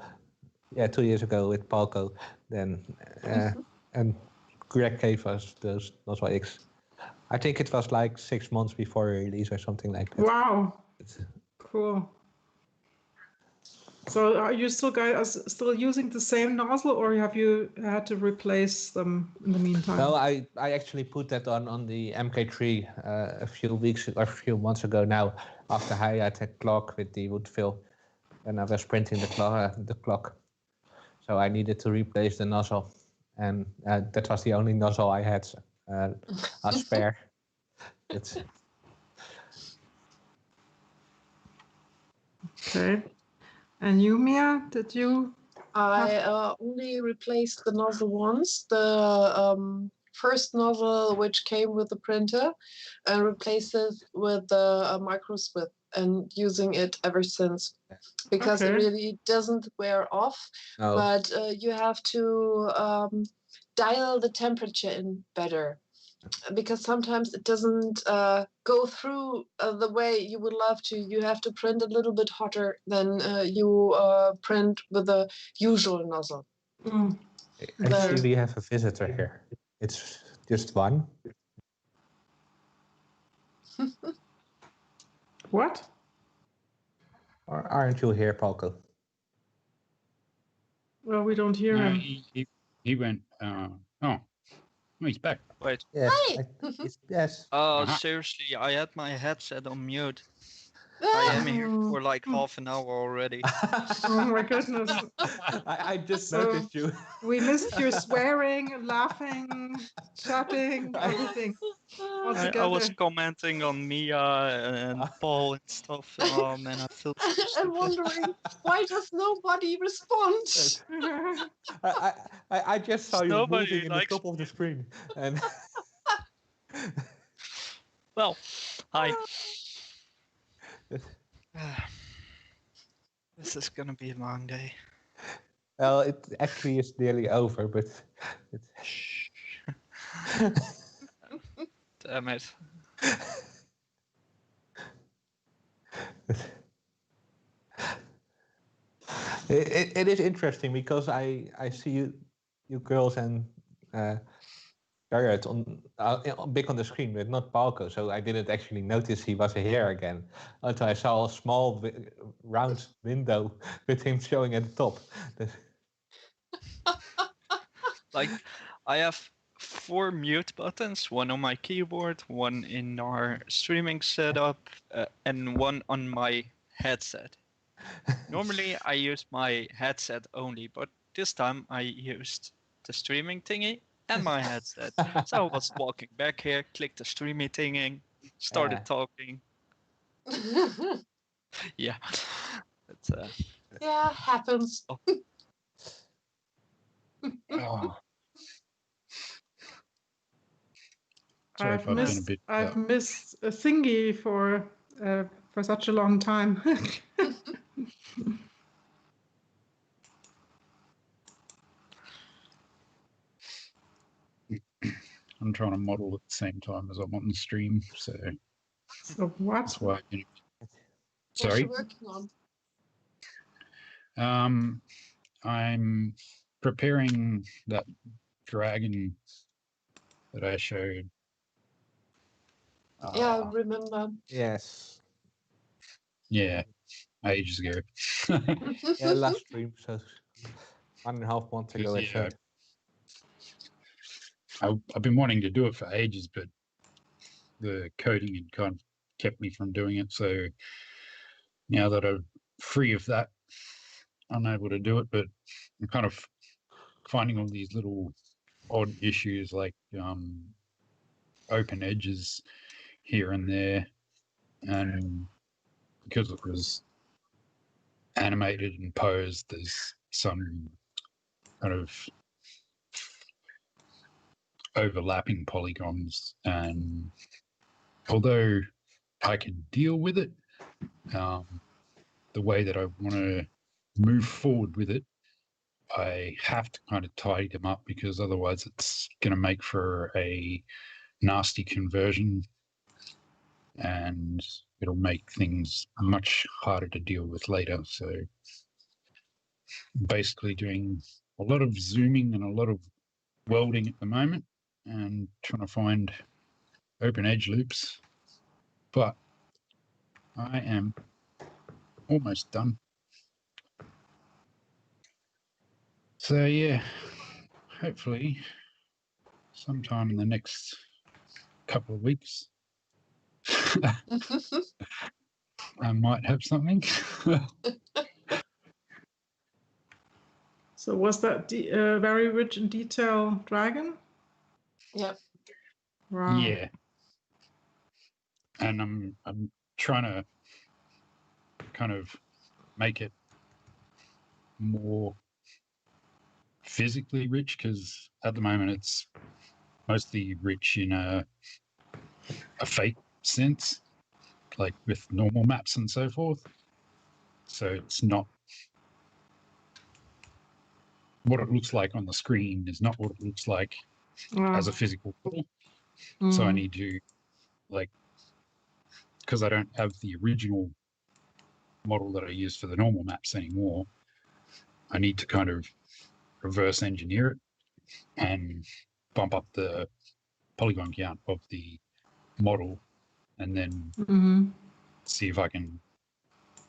Yeah, 2 years ago with Palco. Then and Greg gave us those Nozzle X. I think it was like 6 months before release or something like that. Wow. Cool. So are you still using the same nozzle, or have you had to replace them in the meantime? No, I actually put that on the MK3 a few weeks or a few months ago now, after I had a clock with the wood fill, and I was printing the clock. So I needed to replace the nozzle, and that was the only nozzle I had a spare. Okay. And you, Mia, did you? I only replaced the nozzle once, the first nozzle which came with the printer, and replaced it with the microswith, and using it ever since, because it really doesn't wear off. No. But you have to dial the temperature in better, because sometimes it doesn't go through the way you would love to. You have to print a little bit hotter than you print with the usual nozzle. Actually, we have a visitor here. It's just one. What? Or aren't you here, Palco? Well, we don't hear him. He went. Oh, he's back. Wait. Yes. Hi. Yes. Oh, seriously, I had my headset on mute. I am here for like half an hour already. Oh my goodness. I just noticed you. We missed your swearing, laughing, chatting, everything. I was commenting on Mia and Paul and stuff. Oh man, I feel so stupid. I'm wondering, why does nobody respond? I just saw you moving in the top of the screen. And well, hi. This is gonna be a long day. Well, it actually is nearly over, but Damn it. It is interesting because I see you girls and Garrett big on the screen, but not Palco, so I didn't actually notice he was here again until I saw a small round window with him showing at the top. Like, I have 4 mute buttons, one on my keyboard, one in our streaming setup, and one on my headset. Normally I use my headset only, but this time I used the streaming thingy and my headset. So I was walking back here, clicked the streaming thingy, started talking. Yeah. But, Yeah, happens. Oh. Sorry if I've I've been a bit. missed a thingy for such a long time. I'm trying to model at the same time as I'm on the stream, so What? that's why. What's Sorry. you working on? I'm preparing that dragon that I showed. Yeah, I remember. Yes. Yeah, ages ago. Yeah, last stream, so 1.5 months ago, I showed. I've been wanting to do it for ages, but the coding had kind of kept me from doing it. So now that I'm free of that, I'm able to do it. But I'm kind of finding all these little odd issues like open edges here and there, and because it was animated and posed, there's some kind of overlapping polygons, and although I can deal with it, the way that I want to move forward with it, I have to kind of tidy them up, because otherwise it's going to make for a nasty conversion, and it'll make things much harder to deal with later. So basically doing a lot of zooming and a lot of welding at the moment, and trying to find open edge loops, but I am almost done. So yeah, hopefully sometime in the next couple of weeks I might have something. So was that very rich in detail dragon? Yep. Wow. Yeah, and I'm trying to kind of make it more physically rich, because at the moment it's mostly rich in a fake sense, like with normal maps and so forth. So it's not what it looks like on the screen is not what it looks like as a physical model. So I need to, like, because I don't have the original model that I use for the normal maps anymore, I need to kind of reverse engineer it and bump up the polygon count of the model, and then see if I can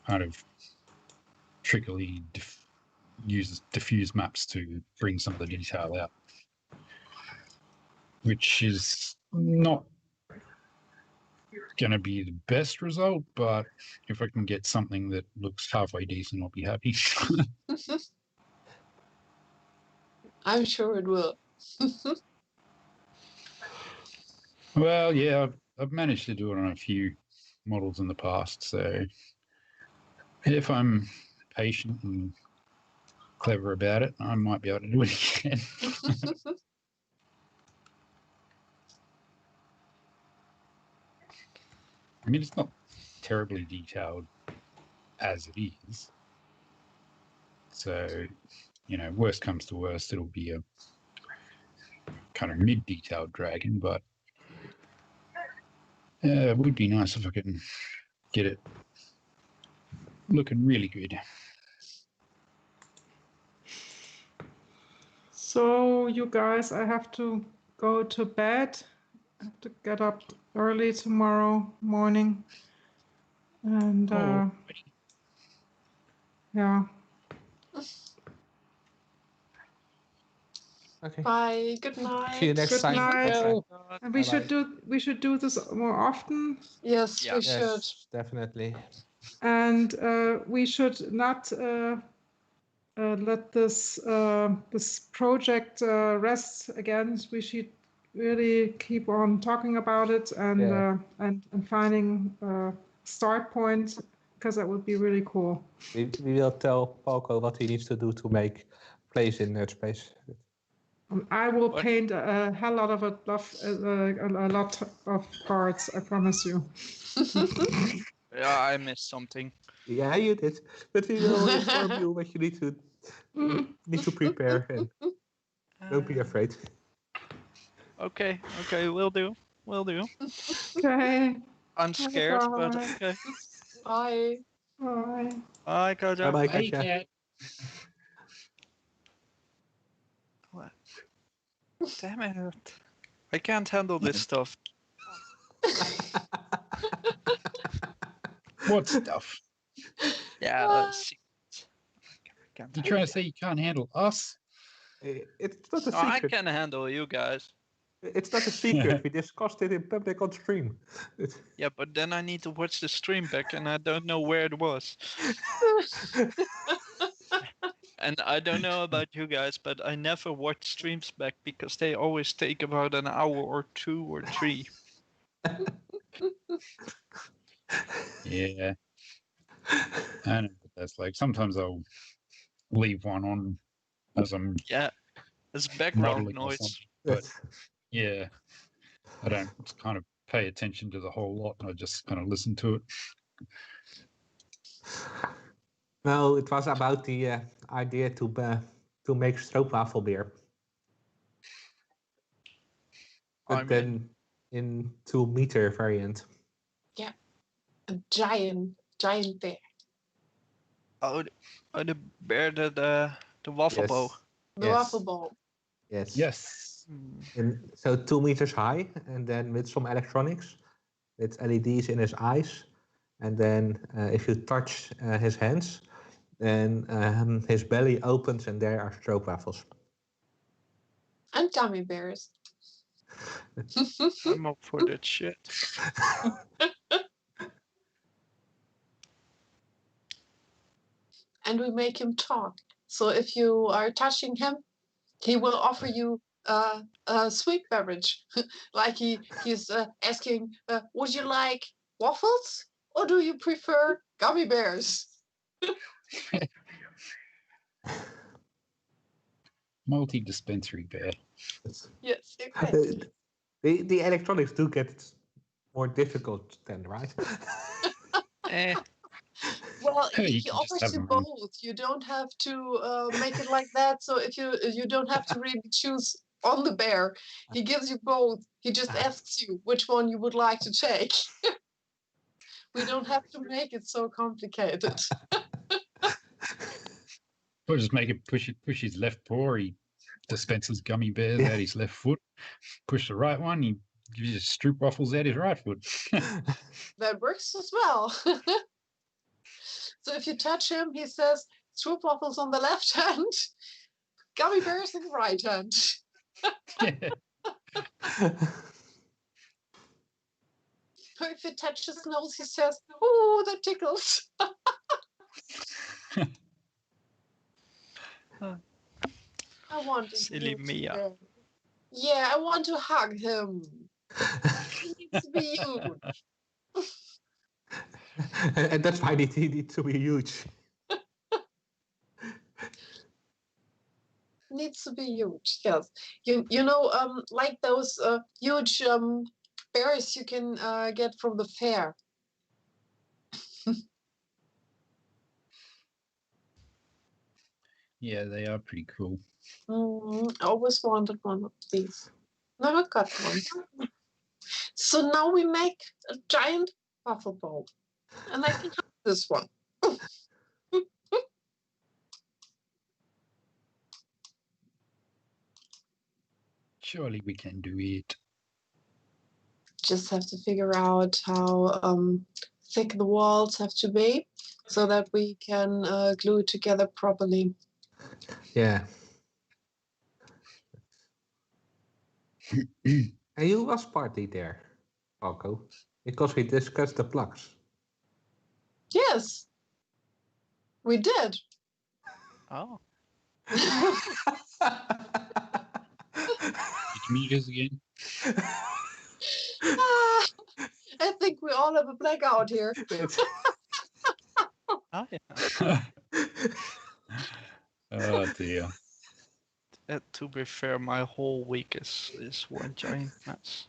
kind of trickily use diffuse maps to bring some of the detail out, which is not going to be the best result, but if I can get something that looks halfway decent, I'll be happy. I'm sure it will. Well, yeah, I've managed to do it on a few models in the past, so if I'm patient and clever about it, I might be able to do it again. I mean, it's not terribly detailed as it is. So, you know, worst comes to worst, it'll be a kind of mid-detailed dragon, but it would be nice if I could get it looking really good. So you guys, I have to go to bed. I have to get up early tomorrow morning. And yeah. Okay. Bye. Good night. See you next Good time. night. Okay. And we Bye-bye. should do this more often. Yes, Yeah. we should. Yes, definitely. And we should not let this this project rest again. We should really keep on talking about it and Yeah. and finding a start point, because that would be really cool. We will tell Palco what he needs to do to make plays in Nerdspace. I will What? paint a hell lot of a lot of cards. I promise you. Yeah, I missed something. Yeah, you did. But we will inform you what you need to prepare, and don't be afraid. Okay, will do. Okay. I'm scared, but Bye. okay. Bye. Bye. Bye, Kaja. Bye-bye, Hey, Katja. cat. What? Damn it. I can't handle this stuff. What stuff? Yeah, let's see. You trying to say you can't handle us? It's not a No, I secret. can handle you guys. It's not a secret. We discussed it in public on stream. Yeah, but then I need to watch the stream back and I don't know where it was. And I don't know about you guys, but I never watch streams back because they always take about an hour or 2 or 3. Yeah. I know what that's like. Sometimes I'll leave one on as I'm Yeah, it's background modeling or noise. something. But yeah, I don't kind of pay attention to the whole lot. I just kind of listen to it. No, it was about the idea to make stroopwafel beer, but I'm then in 2-meter variant. A giant bear. Oh, the bear, the waffle bow. The Yes. waffle ball. Yes. Yes. And so 2 meters high, and then with some electronics, with LEDs in his eyes, and then if you touch his hands, then his belly opens, and there are stroopwafels. And gummy bears. I'm up for that shit. And we make him talk. So if you are touching him, he will offer you a sweet beverage. Like he's asking, would you like waffles or do you prefer gummy bears? Multi-dispensary bear. Yes, exactly. The electronics do get more difficult then, right? Well, You he can just offers have you them on. both. You don't have to make it like that. So if you don't have to really choose on the bear, he gives you both. He just asks you which one you would like to take. We don't have to make it so complicated. Or just make it push his left paw. He dispenses gummy bears out his left foot. Push the right one. He gives you stroopwafels out his right foot. That works as well. So if you touch him, he says stroopwafels on the left hand, gummy bears in the right hand. Or if you touch his nose, he says, "Ooh, that tickles." I want to Silly Mia. Yeah, I want to hug him. He needs to be huge. And that's why he needs to be huge. Needs to be huge. Yes, you know, like those huge bears you can get from the fair. Yeah, they are pretty cool. I always wanted one of these. Never got one. So now we make a giant waffle bowl, and I can have this one. Surely we can do it. Just have to figure out how thick the walls have to be so that we can glue it together properly. Yeah. And you was partly there, Paco, because we discussed the plugs. Yes, we did. Oh, Did you meet us again? Ah, I think we all have a blackout here. oh yeah. Oh dear. To be fair, my whole week is one giant mess.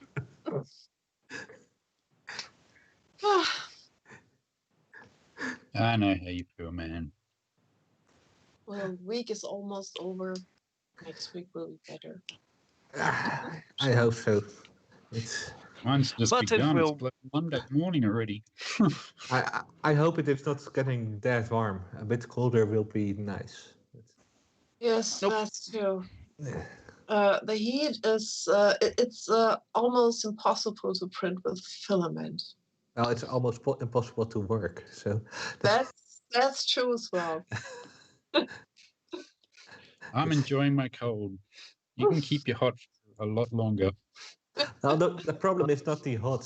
I know how you feel, man. Well, week is almost over. Next week will be better. I hope so. It's. Mine's just But it begun. It's will- bloody Monday morning already. I hope it is not getting that warm. A bit colder will be nice. Yes, Nope. that's true. Yeah. The heat is it's almost impossible to print with filament. Well, it's almost impossible to work. So That's true as well. I'm enjoying my cold. You can keep your hot for a lot longer. now the problem is not the hot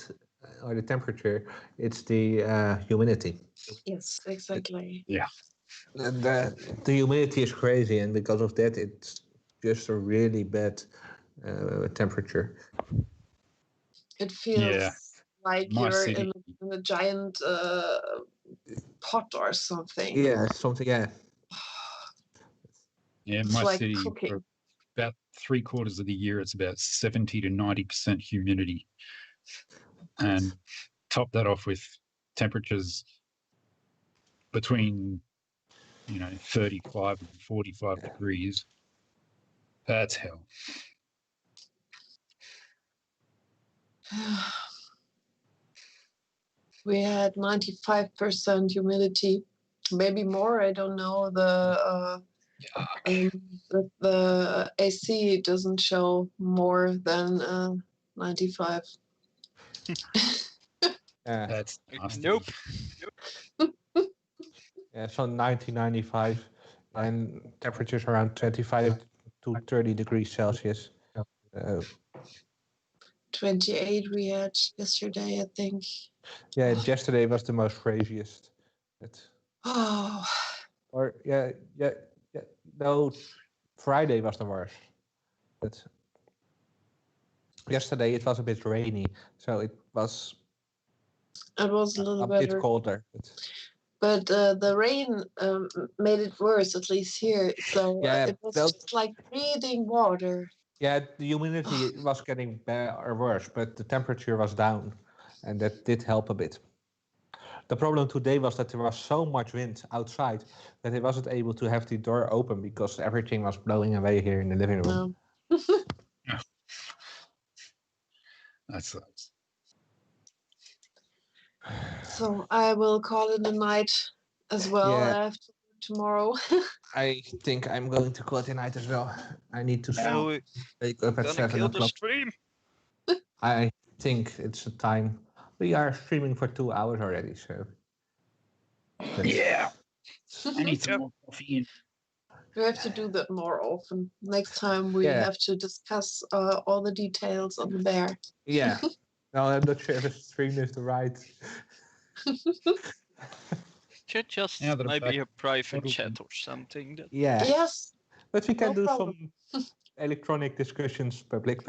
or the temperature; it's the humidity. Yes, exactly. And the humidity is crazy, and because of that, it's just a really bad temperature. It feels Yeah. like My you're city. in a giant pot or something. Yeah, something. Yeah, Yeah, It's my like city, cooking. for about 3/4 of the year, it's about 70 to 90% humidity. And top that off with temperatures between, 35 and 45 degrees. That's hell. We had 95% humidity, maybe more. I don't know. The AC doesn't show more than 95. That's nasty. Nope. yeah. So 1995, and temperatures around 25 to 30 degrees Celsius. 28 we had yesterday, I think. Yeah, yesterday was the most craziest. Oh, Or yeah. No, Friday was the worst. But yesterday it was a bit rainy, so it was it was a a little bit better. colder. But the rain made it worse, at least here. So Yeah, it was well, just like breathing water. yeah, the humidity was getting or worse, but the temperature was down, and that did help a bit. The problem today was that there was so much wind outside that I wasn't able to have the door open because everything was blowing away here in the living room. That sucks. So I will call it a night as well. Yeah. I have to work tomorrow. I think I'm going to call it a night as well. I need to So we're wake up at gonna 7 kill the o'clock. stream. I think it's a time. We are streaming for 2 hours already, so. Yeah. I need some more coffee. We have to do that more often. Next time we Yeah. have to discuss all the details on the bear. Yeah. No, I'm not sure if a stream is the right. Should just Now that I'm maybe back, a private totally. chat or something. That Yeah. Yes. But we can No do problem. some electronic discussions public.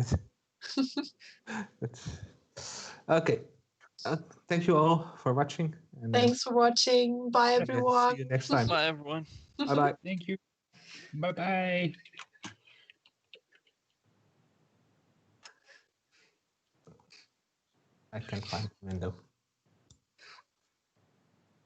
But okay. Thank you all for watching. And Thanks for watching. Bye, see everyone. you next time. Bye everyone. Bye bye. Thank you. Bye-bye. I can't find the window.